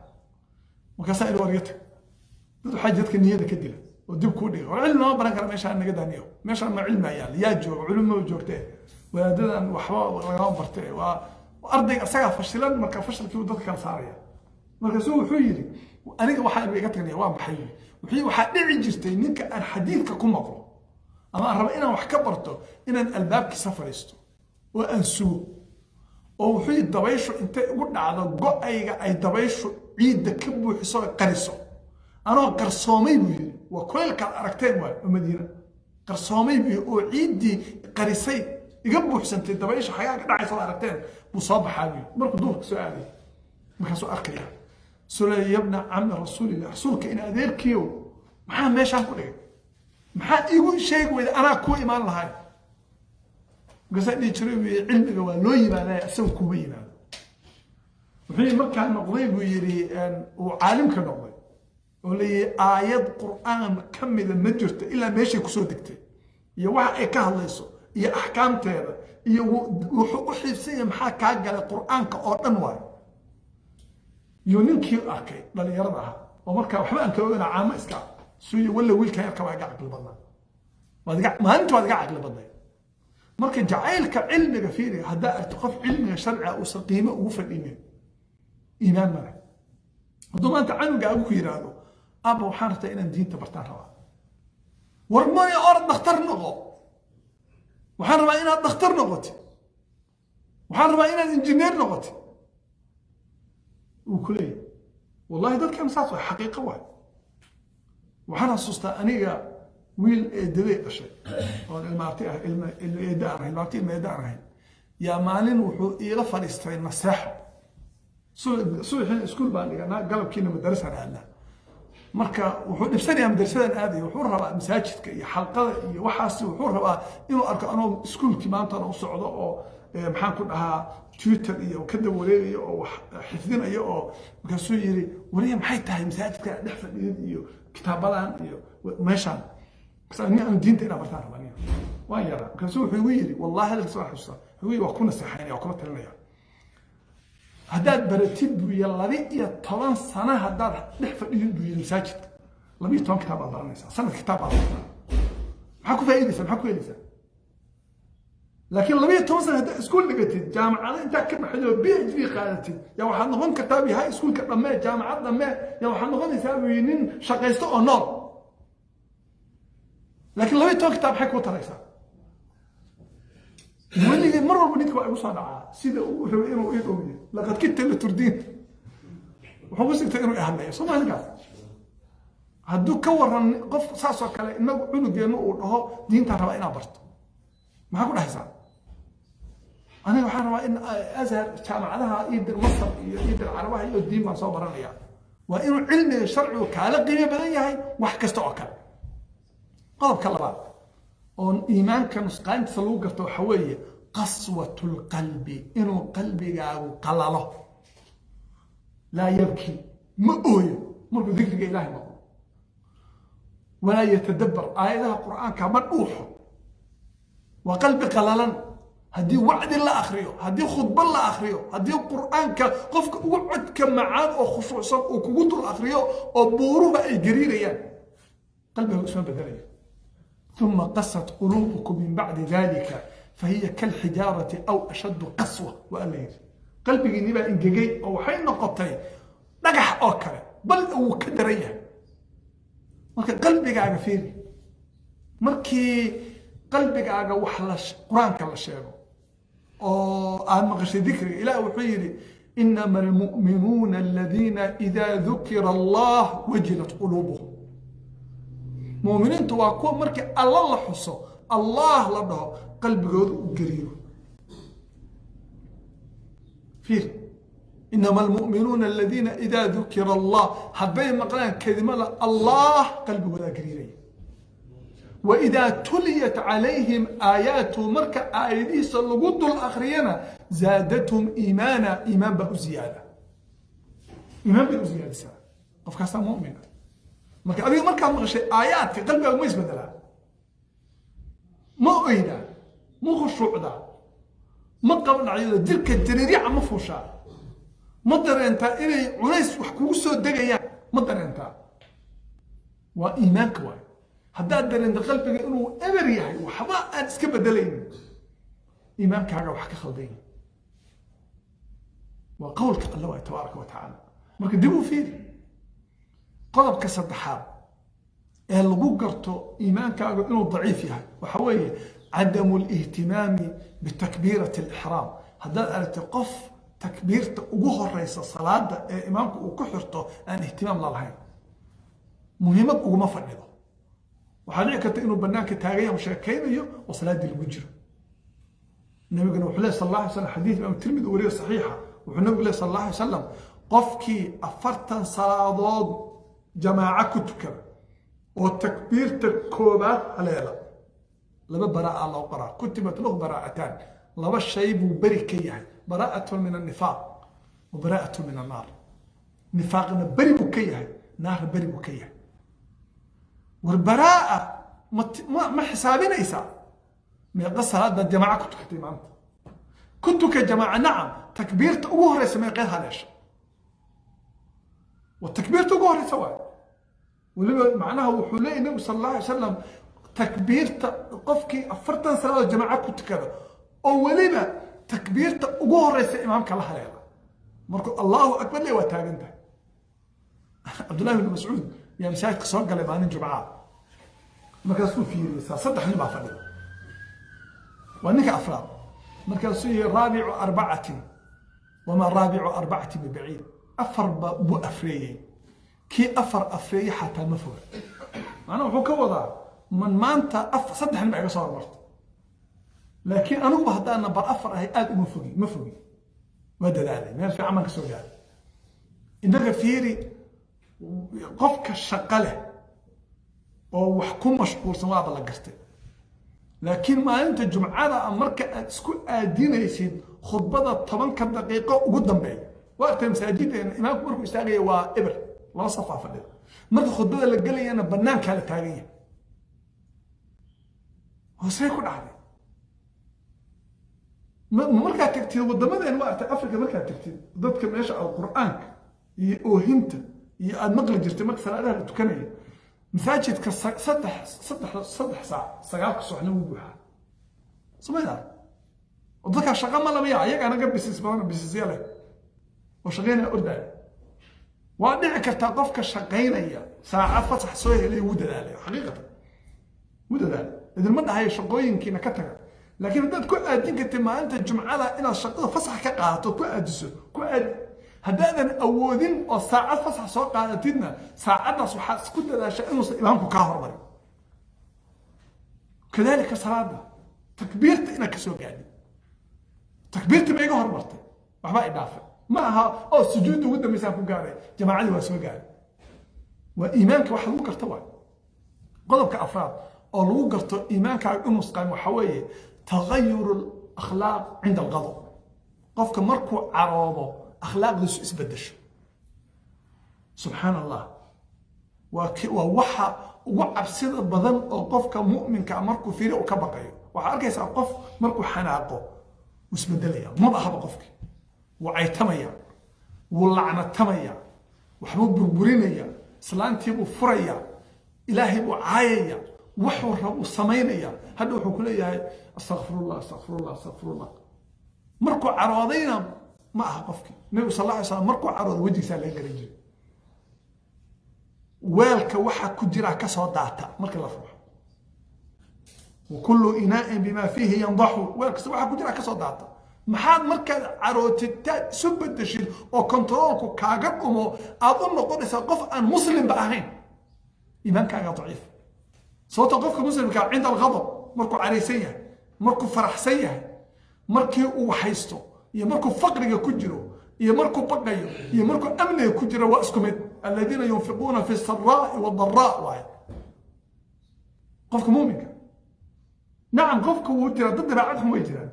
وكسائر وريته دد حاجتك نيده كدله ودب كودي علم ما بران كره meesha naga daaniyo meesha ma cilmi ayaan yaa joogo culimo joogtay wadadan waxba laga bartay waa ardayga asaga fashilan marka fashilkii dadka kala saaraya marka soo wuxuu yiri aniga waxa iga tagnay waa maxay waxa dhici jirtay ninka aan xadiidka ku maqlo ama aan rabo inaan wax ka barto inaan albaabki safaristo oo aan suu oo wuxuu dabaysho inta ugu dhacdo go'ayga ay dabaysho ciidda ka buuxiso qariso anoo qarsoomay buu waa kuleelka aragteen waa Madiina qarsoomay buu oo ciiddi qarisay iga buuxsantay dabaysho xagaa ka dhacayso aragteen buu soo baxay markuu duurka soo aaday marka soo arkaya sulay ibn amr rasuulillah rasuulka in adeerkiyo maxaa meeshaan ku dhigay maxaa igu sheegay ana ku imaan lahay قصدي ترى علمك ولوي ما أسوي كوبي ما وحين مركان نقضي بيري وعالم كنقضي ولي آيات قرآن كمل المجرت إلا ماشي كسودكتي يا واحد كهلا يسوع يا أحكام ترى يا وحسين محاك على القرآن كأنواع يونيك أكيد لا يرضاها ومركا وحنا أنت وأنا عام إسكا سوي ولا ويل كان يركب على عقل البنا ما أنت على عقل البنا مركا جعلك علمك فيه هذا ارتقاف علمك شرع وسقيمة ووفى الإيمان إيمان منه هذا أنت عنك أبوك يرادو أبو حارته إن الدين تبرتان روا ورماني أرد نختار نغو وحارب إن نختار نغوتي وحارب إن الإنجنير نغوتي وكلي والله ده كان صاصة حقيقة واحد وحنا صوصتا أنيقا ويل دبي أشياء المعطية الإدارة المعطية الإدارة يا مالين وحو إلى فلسطين مساحة سو الحين سكول بالي أنا قلب كينا مدرسة على مركا وحو نفسني مدرسة هذه وحو ربا مساجد حلقة وحاسي وحو ربا إنه أركا أنا سكول كمان أنا وصعدة أو محن كلها تويتر إيه وكذا وليه أو حفظنا إيه أو مكسو يري وليه محيطها مساجد كده نحفظ إيه كتابان إيه ماشان بس أنا دينتي أنا برتاح ربانية وين يرى كسوه حويري والله هذا الصراحة حصة حوي وكنا سحيني وكنا تلمية هداد برتب يلا بيئة طبعا سنة هداد نحفظ إيه ساجد لم يتوان كتاب الله الناس سنة كتاب الله حكوا في إيدي سنة حكوا إيدي سنة لكن لم يتوان سنة هداد سكول لقيت الجامعة أنت كم حلو بيج في خالتي يا واحد نغن كتابي هاي سكول كتابي جامعة لما يا واحد نغن يساويين شقيستو أو نار لكن لو يتوقع كتاب حكوا تريسا واللي مرة بنيك بقى مصارعة سيدا وإنه إيه لقد كنت اللي تردين وحوصك تقروا إهلا صنع لك hadduu ka waran qof saas oo kale inagu cunugeenu uu dhaho diinta raba inaa barto maxaa ku dhahaysaa aniga waxaan rabaa in azhar jaamacadaha iidir masar iyo iidir carabaha iyo diin baan soo baranaya waa inuu cilmiga sharcigu kaala qiimo badan yahay wax kasta oo kale qodobka labaad oo iimaanka nusqaantiisa lagu garto waxa weeye qaswatul qalbi inuu qalbigaagu qalalo laa yabki ma ooyo markuu dikriga ilaahay maqlo walaa yatadabbar aayadaha qur'aanka ma dhuuxo waa qalbi qalalan haddii wacdi la akhriyo haddii khudba la akhriyo haddii qur'aanka qofka ugu codka macaan oo khushuucsan uu kugu dul akhriyo oo buuruhu ay gariirayaan qalbiga isma bedelayo ثم قست قلوبكم من بعد ذلك فهي كالحجارة أو أشد قسوة وأليس قلبي نبا إنجيجي أو حين نقطي نجح أكره بل أو كدرية marka qalbigaaga fiiri markii qalbigaaga wax la quraanka la sheego oo aan maqashay dikriga ilaahay wuxuu yiri inama almu'minuuna alladhina idha dhukira allah wajilat qulubuhum mu'miniintu waa kuwa markii alla la xuso allah la dhaho qalbigoodu u gariiro fiiri إنما المؤمنون الذين إذا ذكر الله حبين مقلان كلمة الله قلبه ولا قريري وإذا تليت عليهم آياته مركة آياتي صلقوا الآخرين زادتهم إيمانا إيمان بقوا زيادة إيمان بقوا زيادة سنة قف كاسا مؤمن مركة أبي مركة مغشي آيات في قلبه وميز بدلا مو أيدا مو خشوع دا ما قبل عيدا دلك الجريريع مفوشا ما درنتا إني عنيس وحكوسو دقيا ما درنتا وإيمانك واي هدا درنت قلبك إنه أمر يحي وحما أنسك بدلين إيمانك هذا وحكي خلدين وقولك الله تبارك وتعالى مرك دبوا فيه قلب كسر حال اللي قرته إيمانك إنه ضعيف يعني وحوي عدم الاهتمام بتكبيرة الإحرام هدا التقف تكبيرت ugu horeysa salaada ee imaamku uu ku xirto aan ihtimaam la lahayn muhiimad ugu ma fadhido waxa dhici karta inuu banaanka taagayo sheekaynayo oo salaadii lagu jiro nabiguna wuxuu leeyahay sallallahu alayhi wasallam xadiis imam tirmidhi wariyo saxiixa wuxuu nabigu leeyahay sallallahu alayhi wasallam qofkii 40 salaadood jamaaca ku tukada oo takbiirta koobaad haleela laba baraa loo qoraa kutibat lahu baraa'atan laba shay buu bari ka yahay براءة من النفاق وبراءة من النار نفاقنا بري بكيه نار بري بكيه والبراءة ما حسابنا إيسا من القصة هذا الجماعة كنت حتى إمامت كنت كجماعة نعم تكبيرت أقوهر يسمي غيرها ليش والتكبيرت أقوهر سواء ولما معناها وحولي النبي صلى الله عليه وسلم تكبيرت قفكي أفرتن صلاة الجماعة كنت كذا أولما تكبيرت أقوه رئيس إمامك الله عليه مركو الله أكبر لي وتاجنته عبد الله بن مسعود يا مساك صار قال يبان الجمعة ما كان في رسالة صدق نبع فرد وأنك أفراد ما كان رابع أربعة وما رابع أربعة ببعيد أفر بو أفريي كي أفر أفريي حتى مفهوم أنا وحكي وضع من ما أنت صدق نبع صار مرت لكن أنا بهذا أنا بأفر هي آد مفهومي ماذا ذلك ما في عمل سوداء إنك فيري قفك الشقلة أو حكومة مشكور سواء بالله قرتي لكن ما أنت جمعة أمرك سكول آدين يسين خطبة 8 دقيقة وقدام بي وقت مساجد إمامك مركو يستاغي وإبر لا صفا فلذا مركو خطبة اللي قال لي أنا بنان كالة تاغية هو سيكون عادي markaa tagtid wadamadan waata Afrika markaa tagtid dadka meesha quraanka iyo oohinta iyo aad maqli jirtay marka salaadaha tukanaya masaajidka 3 saac 9 subaxna uu buuxaa sameeyay dadka shaqo ma lama yaa ayaga anaga business yale oo shaqeynaya orday waa dhici karta qofka shaqeynaya saaca fasax soo helay uu dadaalay xaqiiqatan uu dadaalay idan ma dhahay shaqooyinkiina ka taga لكن بدك كل أدين كنت ما أنت الجمعة إلى الشقة فصح كقاعدة كل أدسه كل هدانا أودين أو ساعات فصح سوق قادتنا ساعات صحات كل هذا شيء إنه إمامكم كهرباء كذلك صلاة تكبيرت إنك سوق يعني تكبيرت ما يجهر مرتين وحما يدافع معها أو سجود وده مسافة قاري جماعة اللي واسوا قاري وإيمانك واحد مو قرطوان قلبك أفراد أو لو قرطو إيمانك على الأمس قام وحوي تغير الأخلاق عند الغضب قفك مركو عرابه أخلاق ذو إسبدش سبحان الله ووحى وعب سيد بدن أو قفك مؤمن كمركو فيري وكبقيه وحارك يسأل قف مركو حناقه وإسبدليا ما بقى قفك وعيتميا ولعنتميا وحبوب بربرينيا سلانتي بفريا إلهي بعايا وحو رب سمينيا هذا وحو كليا استغفر الله استغفر الله استغفر الله مركو عراضينا ما قفك النبي صلى الله عليه وسلم مركو عراض وجهي سال لغريجي ويلك waxa ku jira ka soo daata marka la ruuxo وكل إناء بما فيه ينضح ويلك waxa ku jira ka soo daata maxaad marka carootita subadashid oo controlku kaaga dhumo aad u noqonaysaa qof aan muslim ba ahayn iimaankaaga daciif sababta qofka muslimka cinda al-ghadab markuu careysan yahay markuu faraxsan yahay markii uu haysto iyo markuu faqriga ku jiro iyo markuu baqayo iyo markuu amniga ku jiro waa isku mid alladina yunfiquna fi as-sarra'i wad-dharra'i waay qofka muuminka nacam qofka wuu jira dad raacad way jiraan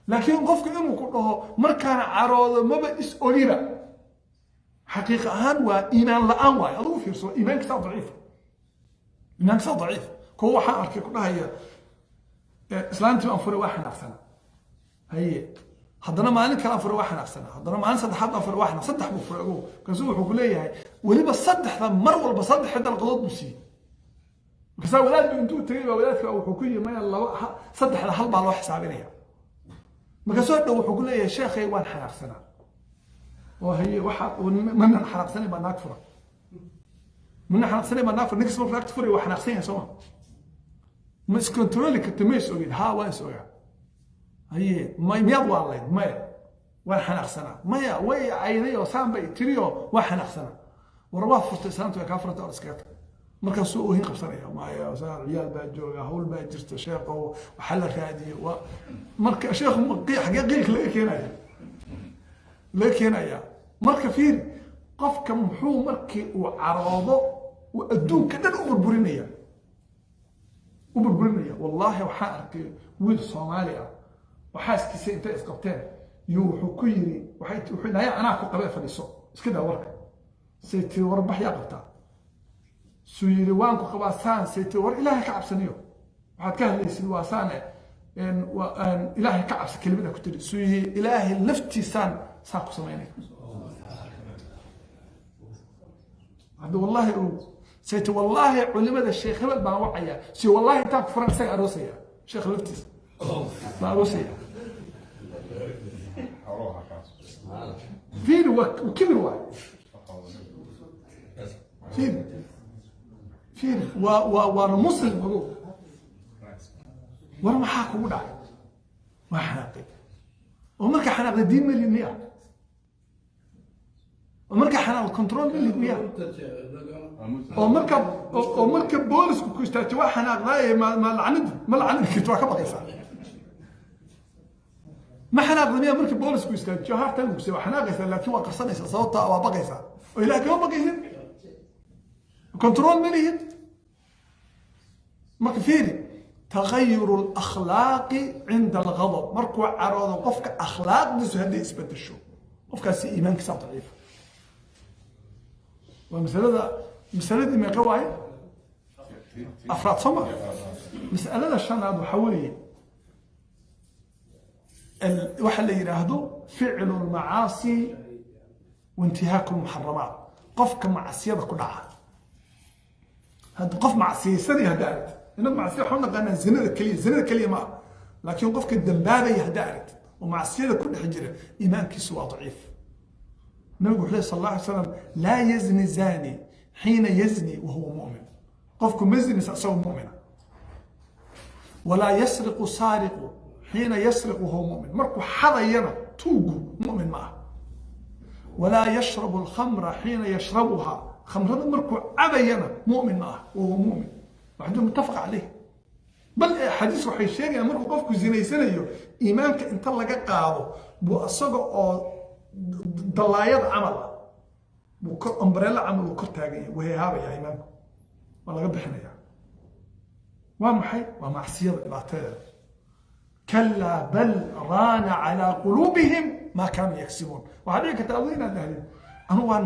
laakiin qofka inuu ku dhaho markaan caroodo maba is oliba xaqiiqa ahaan waa iimaan la'aan waay aduu fiirso iimaanka daciif iimaanka daciif koo waxaan arkay ku dhahaya islaantii aan furay waxaan aqsana haye haddana maalin kale furay waxaan aqsana haddana maalin saddexaad aan furay waxaan saddex buu furay oo kaasuu wuxuu ku leeyahay waliba saddexda mar walba saddex dalqadood buu siiyay markaas walaad intuu tagay walaadka wuxuu ku yimay laba saddexda hal baa loo xisaabinaya markaasoo dhow wuxuu ku leeyahay sheekhay waan xanaaqsanaa oo haye waxa man xanaaqsanay baa naag furay من حنقصني ما نافر نكس ما فرقت فري وحنقصني سوا مش كنترولي كنت مش أقول ها وين سويا هي ما يميض والله ما وين حنقصنا ما وين عيني وسام بي تريو وحنقصنا ورباه فرت سنتو كافرة أرسكات مركز سوق هي قصرية ما يا صار ريال باجوجا هول باجرت شيخ وحل هذه ومركز شيخ مقيح حقيقي لكن يا مركز فيه قف كمحو مركي وعراضه وأدون كذا وبربرينيا والله وحارك ويل صوماليا وحاس كيسي انت اسقبتين يوحو كيري وحيت وحنا يا انا قبل فديسو اسكدا ورك سيتي وربح يا قبطا سويري وانكو قباسان سيتي ور الهي كعبسنيو waxaad ka hadlaysid waa saane in ilaahay ka cabsi kelimada ku tiri suuyi ilaahay laftiisaan saa ku sameynay هذا والله سيت والله علماء الشيخ هبل ما وعيا سي والله تاك فرنسا أروسيا شيخ لفتيس ما أروسيا فين وكبر واحد فين وانا مسلم هذو وانا ما حاكم ولا ما حناقي ومركا حناقي الدين مليون مياه ومركا حناقي الكنترول مليون مياه ومركا بوليس كوستاتي واحد حناقي ما العند كنت واكبا قيسا ما حناقي مياه مركا بوليس كوستاتي جهار تنقسي وحناقي لكن وقصني صوتا وبقيسا ولكن ما بقيسين كنترول مليون مكفيري تغير الأخلاق عند الغضب مركو عراض قفك أخلاق نسو هدي إثبات الشو قفك سي إيمانك سا ضعيف ومسألة دي ما قوي أفراد صمر مسألة الشان هذا حوالي الواحد اللي يراهدو فعل المعاصي وانتهاك المحرمات قفك معصية كلها هذا قف معصية سري هدارت إنه معصية حنا قلنا زنا كلية ما لكن قفك الدنبابة يهدارت ومعصية كل حجرة إيمانك سوى ضعيف النبي صلى الله عليه وسلم لا يزني زاني حين يزني وهو مؤمن قفك مزني سوى مؤمنا ولا يسرق سارق حين يسرق وهو مؤمن مركو حضينا توقو مؤمن معه ولا يشرب الخمر حين يشربها خمر مركو عبينا مؤمن وهو مؤمن وعنده متفق عليه بل حديث وحي الشيء مركو قفكو زينيسانيو إيمانك انت لغا قادو بو أصغو أو دلايات عمل بو أمبريلا عمل وكر تاقية وهي هذا يا إيمانك ولا قد بحنا ومحي ومعصية الأعتاد كلا بل ران على قلوبهم ما كانوا يكسبون وهذه كتابين الأهل أنا وان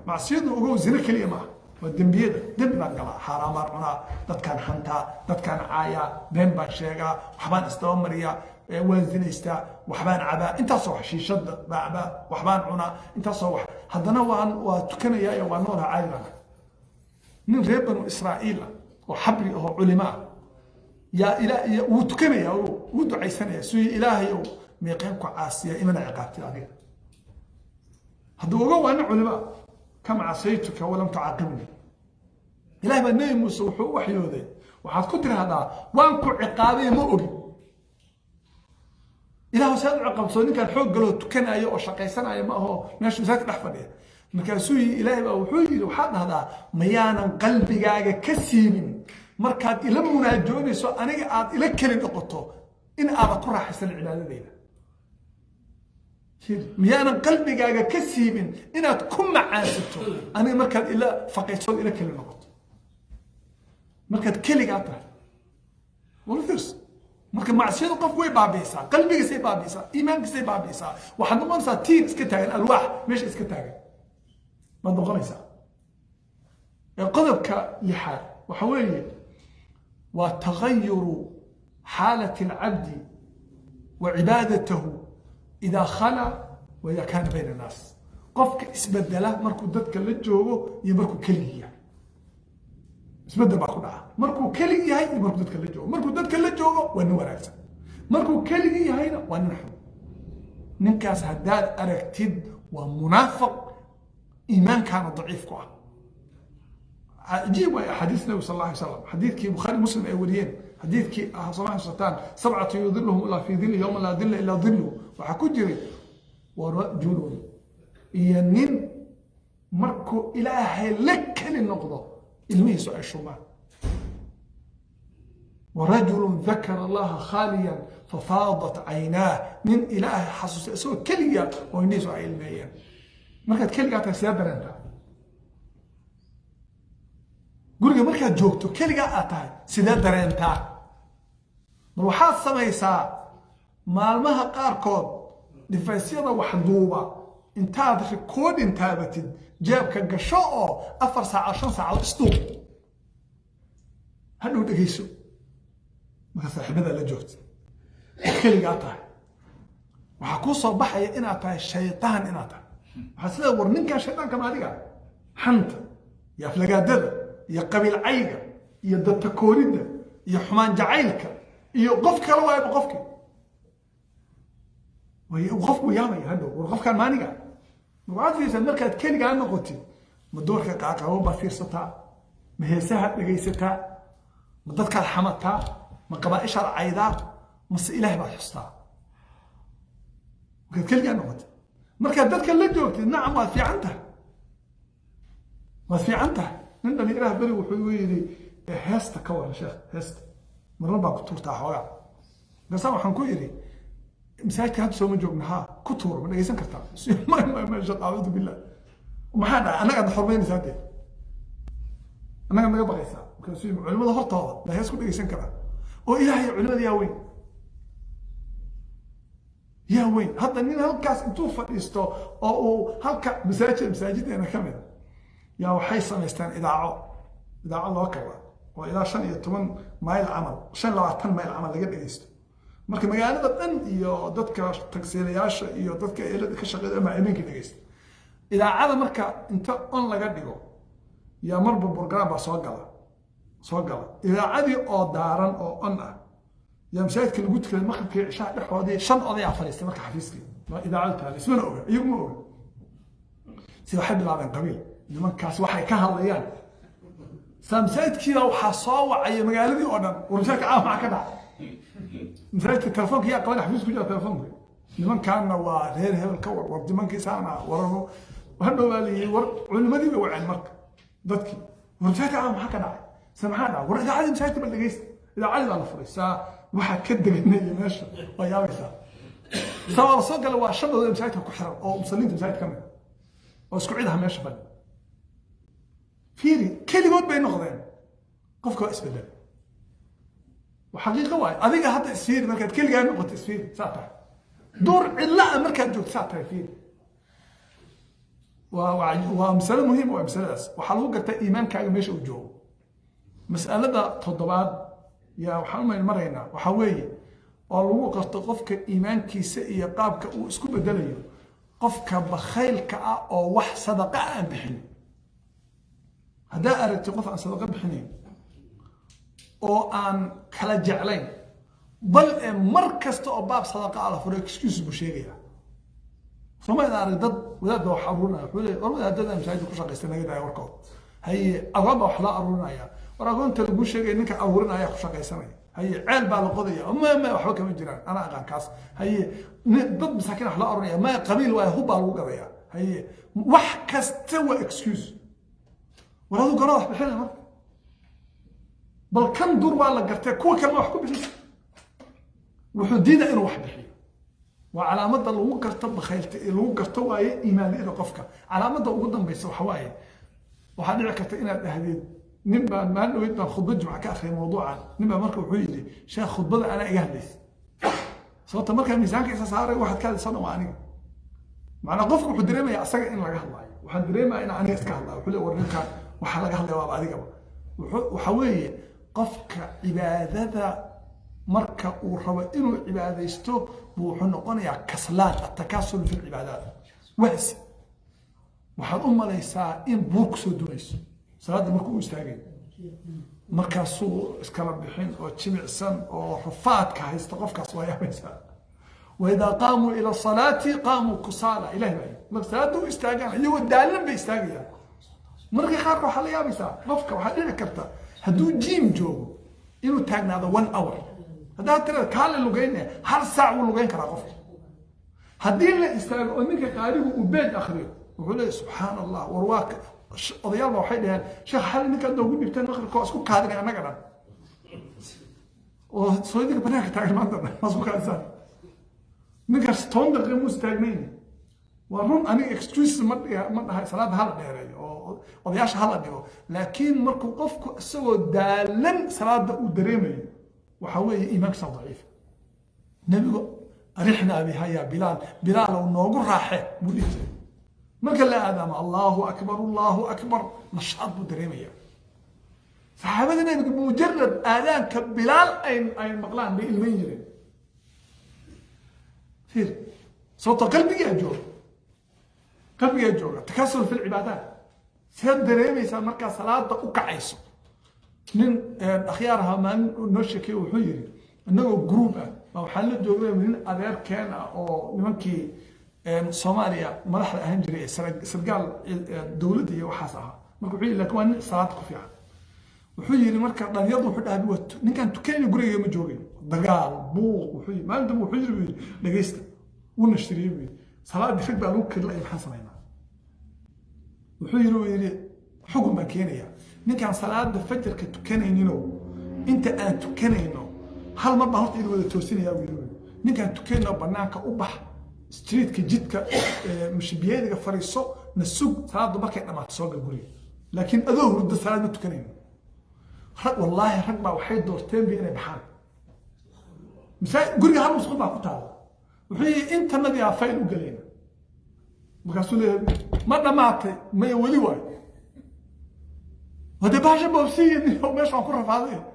معصية وقو زنا كلمة والدنبية دنب بانقلا حرام رنا دad كان حنتا دad كان عايا بين بان شيغا وحبان استومريا وزنيستا وحبان عبا انت صوح شيشد بعبا وحبان عنا انت صوح هذنا وان وتكنيا يا وانولا عايلا من ريب بنو إسرائيل وحبري هو علماء يا إلهي وتكنيا ودعي سنة سوي إلهي ميقينكو عاسية إمنا عقابتي هذه هذا هو أنا علماء كم عصيتك ولم تعاقبني إلهي بني موسى وحيودي وحد كتر هذا وانكو عقابي مؤبي إلهي سأل عقاب صوني كان حوق قالوا تكنيا يا وشقيسنا ما هو ماشي مساك الأحفظية markaasuu ilaahay baa wuxuu yiri waxaad dhahdaa mayaanan qalbigaaga ka siibin markaad ila munaajoonayso aniga aad ila kali noqoto in aad ku raaxaysan cibaadadayda miyaanan qalbigaaga ka siibin inaad ku macaasato aniga markaad ila faqayso ila kali noqoto markaad kaligaa tahay walfis marka macsiyadu qof way baabiisaa qalbigiisa baabiisaa iimaankiisa baabiisaa waxaad noqonaysaa tiin iska taagan alwaax meesha iska taagan ما تبغونيسا القذب كلحال وحوالي وتغير حالة العبد وعبادته إذا خلا وإذا كان بين الناس قفك اسبدله مركو ددك لجوغو يمركو كليه اسبدل باخدها مركو كليه هي يمركو ددك لجوغو مركو ددك لجوغو وانو وراكسا مركو كليه هينا وانو نحن ننكاس هداد أركتد ومنافق إيمان كان ضعيف كوا عجيب حديث النبي صلى الله عليه وسلم حديث كي بخاري مسلم أوليين حديث كي صلى الله عليه وسلم 7 يظلهم الله في ظل يوم لا ظل إلا ظله وحكو جري ورجل ينين مركو إلهي لك للنقضة الميس عشما ورجل ذكر الله خاليا ففاضت عيناه من إله حسوس أسوء كلية وينيس علميا markaad kaligaa tahay sidaa dareenta guriga markaad joogto kaligaa aad tahay sidaa dareentaa mar waxaad samaysaa maalmaha qaarkood dhifaysyada wax duuba intaad recording taabatid jeebka gasho oo 4 saac 5 saac isduub hadhow dhageyso marka saaxiibada la joogto kaligaa tahay waxaa kuu soo baxaya inaad tahay shaytaan inaad tahay حسنا ورنين كان شيطان كما هذيك حنت يا فلقادة يا قبيل عيقة يا دتكوريدة يا حمان جعيلك يا قفك لو يا بقفك وقفك وياما يهدو وقفك كان مانيقا وقعد في سنة كانت كينيقا عنه قلتي مدورك قاعد هو بفير ستا ما هي سهل لقيستها مدتك الحمتها ما قبائش العيدة مس إله بحستا وكانت كينيقا عنه قلتي marka dadka la joogtay nacam waa fiicantahay nin dhalinyarada bari wuxuu yiri heesta ka wada sheekh heesta marnaba ku tuurtaa xoogaa bas waxaan ku yiri masaajidka hadda soo ma joognaha ku tuur ma dhageysan kartaa ma shaqaawadu billah maxaa dhaca anaga xormeynaysa hadda anaga naga baqaysa markaasuu culimada hortooda la hees ku dhageysan karaa oo ilaahay culimada yaa weyn يا وين هذا نين هالكاس انتو فديستو او هالكا مساجد انا كامل يا وحي سميستان اذاعه الله كبا والى 15 مايل عمل 15 مايل عمل laga dhageysto marka magaalada dhan iyo dadka taksiilayaasha iyo dadka eelada ka shaqeeya ama iminka dhageysto idaacada marka inta on laga dhigo ya marba program soo gala idaacadii oo daaran oo on ah يا مساعد كل قلت كل المخرج في عشاء لحظة شن قضية فلسطين مركب حفيزك إذا عملتها اسمه أوجا يوم أوجا سوى حد بعض قبيل لما كاس وحي كهالريان سامسايد كذا وحصاوة عي مقالدي أنا ورجعك عام مع كذا مساعد التلفون كيا قبل حفيزك جا تلفونك لمن كان وغير هذا الكور ودمن كيسانا ورنو وهذا اللي علماء وعن مرك ضدك ورجعت عام حكى نعم سمعنا ورجع عالم ساعتها باللي إذا عالم على فريسا واحد كده جنيه ماشي ويا بيسا سواء رسول قال واشرب ذي ساعتها كحرم أو مصلين ساعتها كمان واسكعيدها ماشي بل فيري كلمات بين نقطين قفك اسم الله وحقيقة واي أذيك حتى تسفير مركز كل جانب نقطة تسفير ساعتها دور إلا مركز جوك ساعتها فيري ومسألة مهمة ومسألة وحلوقة إيمان كاجا ماشي وجو مسألة ده تضبط يا وحنا المرينا وحوي والله قصد قفك إيمان كيسئي قابك واسكوب الدليل قفك بخيلك أو وح صدقة بحني هذا أردت قف عن صدقة بحني أو عن كلا جعلين بل مركز تأباب صدقة على فريق إكسكيوز بشيء ثم إذا أردت وذات دو حرونا حولي ورمي هذا مش عايز يخش على السنة كده يوركو هي أغلب أحلا أرونا يا ورقون تلقوا شيء إنك أورنا يا خش على السنة هي عيل بالقضية ما وحوك من جيران أنا أقان كاس هي ضد مساكين أحلا أرونا ما قبيل وهو بالقضية هي وحكس تسوى إكسكيوز ورادو قراح بحيلها مرة بل كم دور والله قرتها كوا كلمة وحكو بحيلها وحدينا إنه واحد بحيلها وعلامة اللي قرت بخيلت اللي قرت واي إيمان إلى قفك علامة قدام بيسوي حواي وحد يعكت إن هذه نبى ما إنه يبى خطبة جمعة كأخر موضوعا نبى مركب حويلي شيخ خطبة أنا جهلس صوت مركب ميزانك إذا صار واحد كان صنع وعني معنا قفك وحدريما يا أسرع إن لقاه الله وحدريما إن أنا يسكع الله وحلو ورنكا وحلقه الله وبعدين وحوي قفك عبادة مركب وربا إنه عبادة يستو وحنا قنيا كسلان التكاسل في العبادات وعس وحد ليس إن بوكسو دونيس صلاة مركو استاجين مركاسو اسكالب بحين أو تشمع سن أو رفات كهيستقف كسوايا بيسا وإذا قاموا إلى الصلاة قاموا كسالى إلهي بعيد مركاسو استاجين يو الدالين بيستاجين مركي خارقو حاليا بيسا قفك وحاليا كرتا هدو جيم جو إنو تاجنا هذا 1 hour هذا ترى كان اللوجين هر ساعة واللوجين كرا قفل هدي اللي استاجوا ومنك قارئه وبيت آخره وقول سبحان الله ورواك قضية الله وحيدها شيخ حال إنك أنت وجود بتن آخر كوس كو كادر أنا كذا وصيدك بناك تاجر ما عندنا مزبوط إنسان نقدر ستون غير مستعجلين ورون أنا إكسكيوز ما هاي صلاة هلا ديري أو ضياش هلا ديرو لكن مركو قفك سوى دالن صلاة ودريمي وحوي إيمانك ضعيف نبي أرحنا بها يا بلال ونوقر راحة بوليت ما قال لا آدم الله أكبر نشاط بدريمية صحابتنا بمجرد آذان كبلال أين مقلان بالمنجرين فير صوت قلبي يجور تكسر في العبادات سيد دريمي سا مركز صلاة وكعيسو من أخيارها ما نشكي وحيري إنه جروبا أو حل جروبا من أدير كان أو نمكي سوماليا ملح الأهنجري سرقال دولتي وحاسها مركو حيري لكوان صلاة كفيها وحيري مركز لا يضو حد أبي وتو نين كان تكاني يقولي يوم جوري دقال بوق وحيري ما عندهم وحيري لقيست ونشتري بي صلاة دي فكبة لوك كلا يبحث علينا وحيري حكم مكينيا نين كان صلاة الفجر كتكانينو انت ان تكانينو هل مرة هرت إلي وذا توسيني يا ويلوي نين كان تكانينو بناك أبح ستريت كجدك مش بيادك فريسو نسوق صلاة دبكة لما تسوق القولي لكن أذوه رد صلاة تكانينو والله رقبة وحيد دورتين بينا بحال مثال قولي هل مسخوط مع كتاب وحي انت الذي عفايل وقالينا بقاسوا لي مرة معطي ما يولي واي وهذا باشا بوسية انه ماشي عن كرة فاضية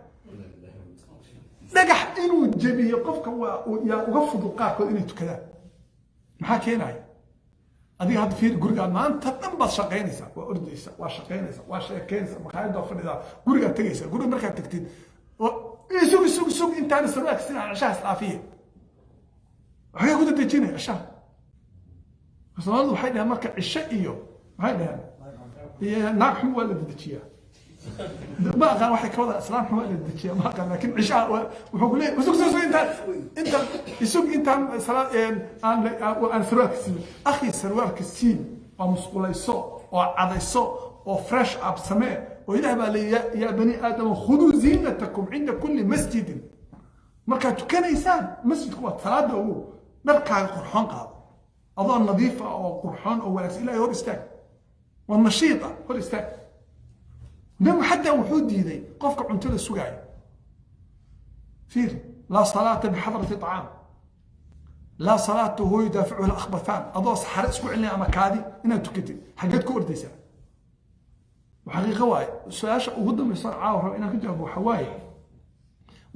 نجح انه جبي يقفك ويغفض القاع كل انه تكذا محا كيناي هذه هذا في قرقة ما انت تنبض شقينيسا وارديسا وشقينيسا وشقينيسا مخايل دوفر إذا قرقة تجيسا قرقة مركب تكتيد سوق انت انا سرواك سنة عشان اسلافية وحاجة كنت تجيني عشان فصلاة وحيدها مركب الشيء إيو هاي ده هي ناقح ولا بدتشيا ما قال واحد كذا اسلام هو اللي دجيه ما قال لكن عشاء وحقول لي وسوق انت يسوق انت صلاه انا سروالك السين اخي سروالك السين ومسقوليسو وعديسو وفريش اب سماء وإله بقى يا بني ادم خذوا زينتكم عند كل مسجد marka tukanaysaan masjidku waa salaada uu dharkaaga qurxoon qaado adoo nadiif ah oo qurxoon oo wanaagsan ilaahay hor istaag waa nashiita hor istaag nim xataa wuxuu diiday qofka cuntada sugaya fiir la salaata bi hadrati ta'am la salaatu huwa yudafi'u al-akhbathan adoo saxar isku cilnay ama kaadi inaad tukatid xageed ku ordaysaa waxa waay su'aasha ugu dambaysa caawro inaan ka jawaabo waxa waaye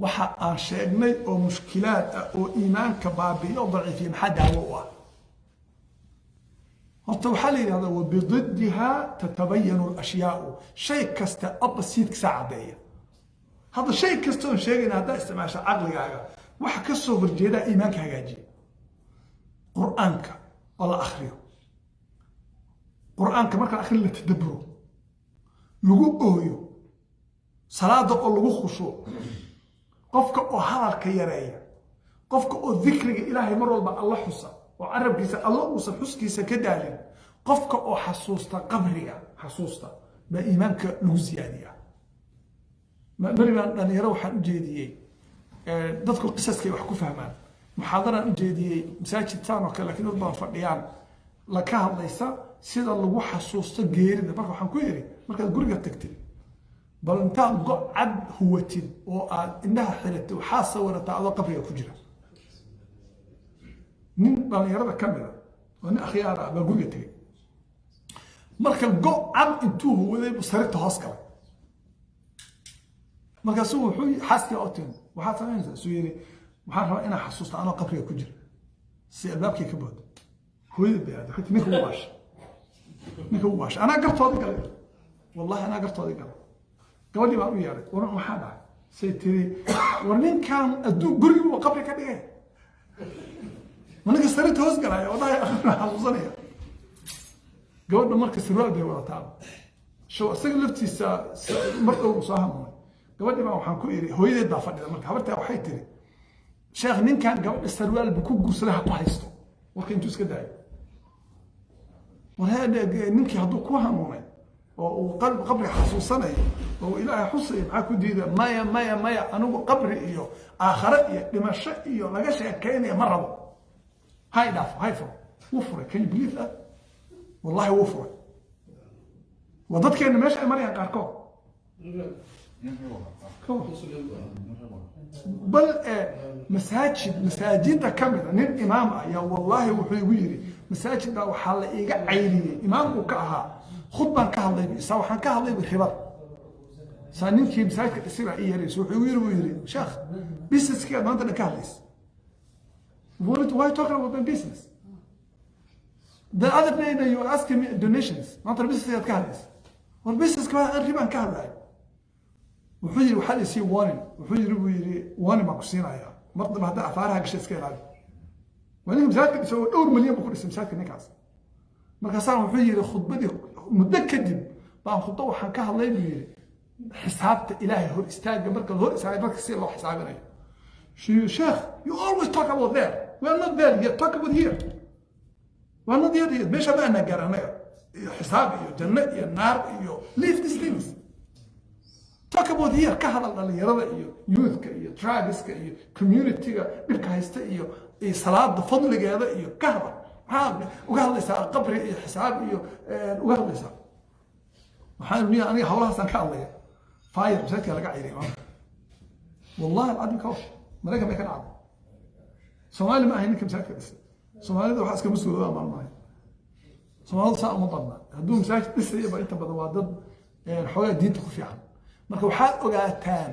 waxa aan sheegnay oo mushkilaad ah oo iimaanka baabi'iyo daciifiyo maxaa daawo u ah horta waxaa la yidhahdaa wabididdiha tatabayanu alashyaau shay kasta abasiidkiisa caddeeya hadda shay kasta oon sheegayna haddaa isticmaasha caqligaaga waxa ka soo horjeedaa iimaanka hagaajiya qur'aanka oo la akhriyo qur'aanka marka la akhriyo la tadabburo lagu ooyo salaada oo lagu khushuuc qofka oo hadalka yareeya qofka oo dhikriga ilaahay mar walba Allah xusa oo arabkiisa Allah uusan xuskiisa ka daalin qofka oo xasuusta qabriga xasuusta ba iimaanka lagu ziyaadiyaa mariban dhalinyaro waxaan u jeediyey dadku qisaskay wax ku fahmaan muxaadaran u jeediyey masaajid taan oo kale laakiin dad badan fadhiyaan la ka hadlaysa sida lagu xasuusto geerida marka waxaan ku yiri markaad guriga tagtid bal intaad qocad huwatid oo aad indhaha xiratid waxaa sawirata adoo qabriga ku jira nin dhalinyarada ka mida oo nin akhyaar ah baa guriga tegay marka qocad intuu huwaday sarirta hoos galay markaasuu wuxuu xaaskii otin waxaad samaynaysaa suu yiri waxaan rabaa inaan xasuusto anoo qabriga ku jira si albaabkii ka booda hooyada bay aad ninka u waashay anaa gartoodii galay wallahi anaa gartoodii galay gabadhii baan u yeeray waran waxaa dhahay say tiri war ninkan adduun gurigii uu qabri ka dhigay maniga sarirta hoos galaya oo dhahay xasuusanaya gabadha marka sirwaal bay wadataa show isaga laftiisa mar dhow soo hamoonay gabadhii baan waxaan ku iri hooyadeed baa fadhida marka habartaa waxay tiri sheekh ninkan gabadha sirwaal buu ku guursaday ha ku haysto warka intuu iska daayo war hada ninkii hadduu ku hamoonay oo qabriga xasuusanayo oo ilaahay xusay maxaa ku diida maya anigu qabri iyo aakhare iyo dhimasho iyo laga sheekeynaya ma rabo hay dhaaf hay furo wuu furay can you believe that wallahi wuu furay wadadkeena meesha ay marayaan qaarkood bal masaajidda ka mida nin imaam ah ayaa wallahi wuxuu igu yiri masaajidda waxaa la iiga cayriyey imaamku ka ahaa khudbaan ka hadlay isa waxaan ka hadlay ribada saaninki masaajidka dhisira ay yareys wuxuu yiri sheekh businesska maanta ka hadlays why talking about my business the other day that you asking me donations maanta businesska ka hadlays war businesska ribaan ka hadlay wuxuu yiri waxa la sii warning wuxuu yiri warning ma ku siinaya martaba hadda afaaraha gashay iska ilaali wani masaajidka soo dhowr milyan ku dhisay masaajidka ninkaas markaasaan wuxuu yiri khudbadii muddo kadib baan khudbo waxaan ka hadlay buu yiri xisaabta ilaahay hor istaaga marka hor istaaga marka si loo xisaabinayo sheekh you always talk about there we are not there yet talk about here we are not there yet meesha baana garanay xisaab iyo janno iyo naar iyo leave these things talk about here ka hadal dhalinyarada iyo youthka iyo tribeska iyo communityga dhibka haysta iyo salaada fadligeeda iyo ka hadal maxaa uga hadlaysaa qabri iyo xisaab iyo uga hadlaysaa waxaan leeyahay aniga hawlahaasaan ka hadlaya fayr masaajidka laga cayray wallahi alcadiim ka malaga ma ka dhacdo soomaali ma ahayn ninka masaajidka dhisay soomaalida waxaa iska mas-uulada maalmahay soomaalida saa uma badna hadduu masaajid dhisayaba inta badan waa dad xoogaa diinta ku fiican marka waxaad ogaataan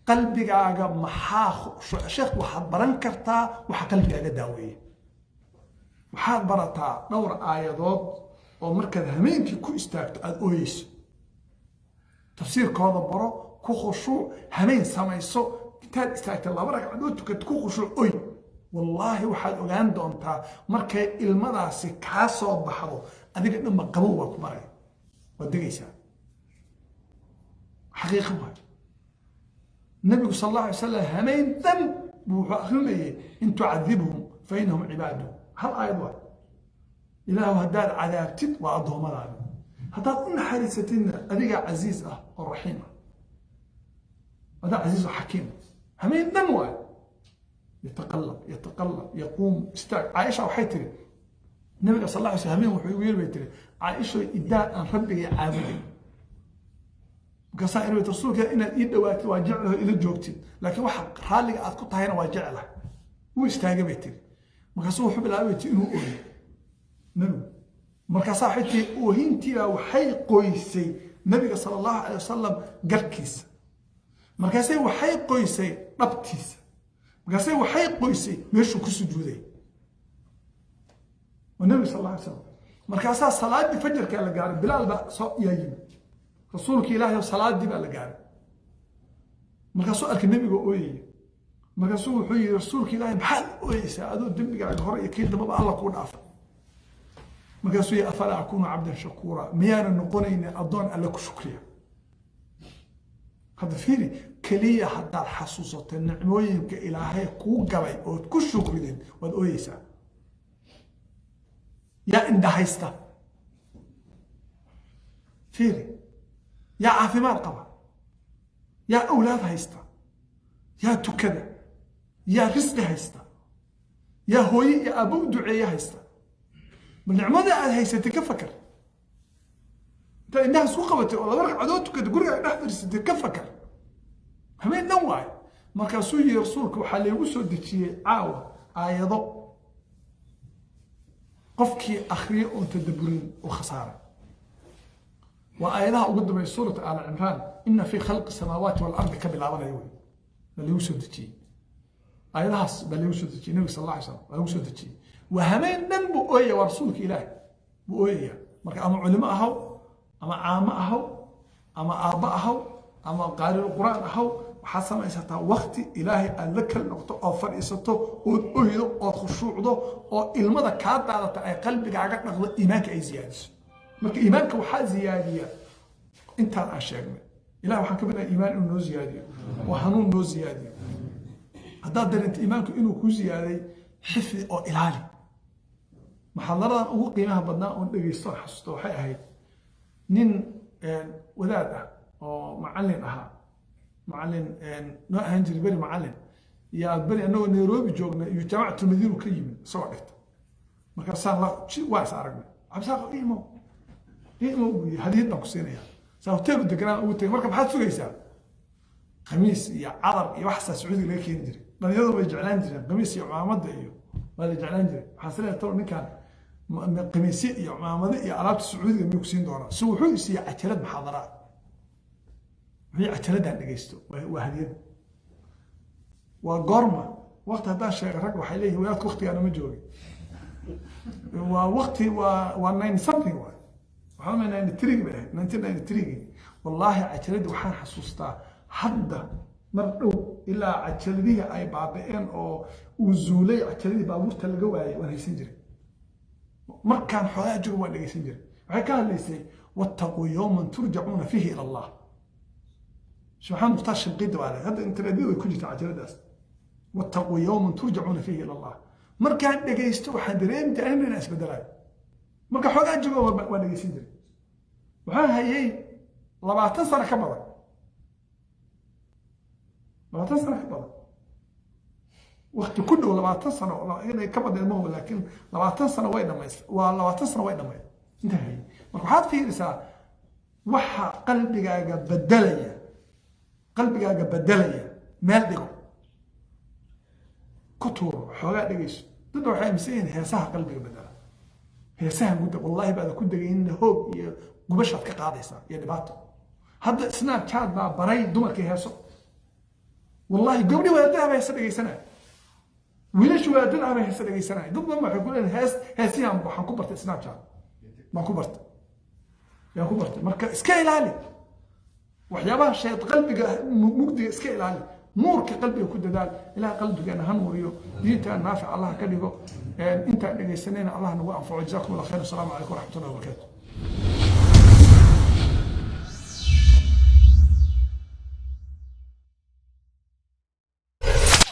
qalbigaaga maxaa sheekh waxaad baran kartaa waxa qalbigaaga daaweeya waxaad barataa dhowr aayadood oo markaad hameenkii ku istaagto aad ooyeyso tafsiirkooda baro ku khushuuc hameen samayso intaad istaagta laba ragcadood tukad ku khushuuc oy wallaahi waxaad ogaan doontaa markay ilmadaasi kaa soo baxdo adiga dhanba qabow waa ku maraya waad degaysaa حقيقة النبي صلى الله عليه وسلم همين دم بوحقنا إن تعذبهم فإنهم عباده هل أيضا إله هداد عذابتد وأضهم العالم هداد أن حارستنا أذيك عزيزة الرحيمة هذا عزيز حكيم همين دم يتقلب يقوم استاق عائشة وحيتري النبي صلى الله عليه وسلم همين وحيويل بيتري عائشة إداء أن ربي عابدين وكسائر رسولك إن الإيد واجعله إلى جوكتين لكن واحد حالي أتقطع هنا واجعله هو استاق بيتري مكسوه حب العابد إنه أولي نلو مكسا حتى وهنتي وحي قويسي النبي صلى الله عليه وسلم قركيس مكسا وحي قويسي ربتيس مكسا وحي قويسي ميشو كسجودي والنبي صلى الله عليه وسلم مكسا صلاة فجر كان لقارب بلال بقى صو يايم رسولك إلهي وصلاة دي بقى لقارب مكسا قالك النبي قوي مكسا وحي رسولك إلهي محل قويسي هذا الدنبي قاعد هوري يكيد ما بقى الله كون عفا مكسو أفلا أكون عبدا شكورا ميانا نقونين أضون ألك شكريا هذا فيري كلية حتى الحسوسة النعموين كإلهي كو قوي أو كو شكرين والأويسا يا إن دهيستا فيري يا عافمان قبا يا أولاد هيستا يا تكذا يا رزق هيستا يا هوي يا أبو دعية هيستا بالنعمة هيستي كفكر انت انها سوقبت ولا ورق عدوتك تقول لك نحضر ستي كفكر همين نوعي marka soo yeer rasuulku waxa leeyahay soo dajiyay caawa aayado qofkii akhriyo oo tadabburin oo khasaara wa aayadaha ugu dambeeyay suurada al-imran inna fi khalqi samawati wal ardi kabilaabanay way bal soo dajiyay aayadahaas bal soo dajiyay nabi sallallahu alayhi wasallam bal soo dajiyay وهمين نبو أويا ورسولك إلهي بأويا مركا أما علماء أهو أما عامة أهو أما آباء أهو أما قارئ القرآن أهو وحسن إساتا وقت إلهي أن لك النقطة أو فرئيسته وأوهده أو خشوعه أو إلماذا كانت على قلبك عقاق نقضي إيمانك أي زيادة مركا إيمانك وحا زيادية انت الأشياء إلهي وحا كبنا إيمان إنه زيادية وحنون إنه زيادية هذا دلنت إيمانك إنه كو زيادية حفظ أو إلهي محاضرة ugu qiimaha badnaa oo dhageysto xasuusto waxay ahayd nin wadaad ah oo macallin ahaa macallin noo ahaan jiray bari macallin yaa bari anagoo Nairobi joogna iyo jaamacatu Madiina ka yimid soo dhigta markaasaan la waas aragnay absaaqo qiimo hadiyad ku siinaya saa hotel deganaa ugu tagay marka maxaad sugaysaa khamiis iyo cadar iyo wax Sacuudi laga keen jiray dhalinyaradu way jeclaan jireen khamiis iyo maamada iyo wala jeclaan jiray xasilay toor ninkan قميصي يا عمامة يا عربت السعودية ميكسين دورة سو حوس يا عتلد محاضرات هي عتلد عند جيستو وهديد وقرمة وقت هذا الشيء رجع حليه وياك وقتي أنا مجوري ووقتي و9 something وحنا 93 به 1993 والله عتلد وحان حسوستا حدا مرة إلا عتلديه أي بابين أو وزولي عتلدي بابورت اللي جواي وأنا يسنجري مركان حواجه ولا يسنجر عكان ليسي واتقوا يوما ترجعون فيه إلى الله سبحان مختار القيد على هذا انت الذي يكون تعجل داس واتقوا يوما ترجعون فيه إلى الله مركان دقيستو حدرين تأمن الناس بدلاي مركان حواجه ولا يسنجر وها هي لبعتن سنة كبرة لبعتن سنة كبرة وقت كله لبعتن سنة يعني كبد المهم لكن لبعتن سنة وين ما يصير ولبعتن سنة وين ما انتهى مركو حاط في رسالة وحى قلبك بدلية قلبك بدلية مال ديكو كتور حوالي دقيش تدعو حي مسين هي سها قلبك بدلة هي سها قلت والله بعد كنت دقيقين هو قبشت كقاضيسة يعني باتو هذا سناب شات بقى براي دمرك هيسو والله قبلي ولا دها بيسر سنة ويلش ولا دها بيسر سنة ضد ما يقولون هاسيها waxaan ku bartay Snapchat ma ku bartay yaa ku bartay marka iska ilaali waxyaabaha shay qalbiga mugdi iska ilaali nuurka qalbiga ku dadaal ilaa qalbiga han wariyo diinta naafi Allah ka dhigo inta dhageysanayna Allah nagu anfaco jazakumullahu khayr assalamu alaykum wa rahmatullahi wa barakatuh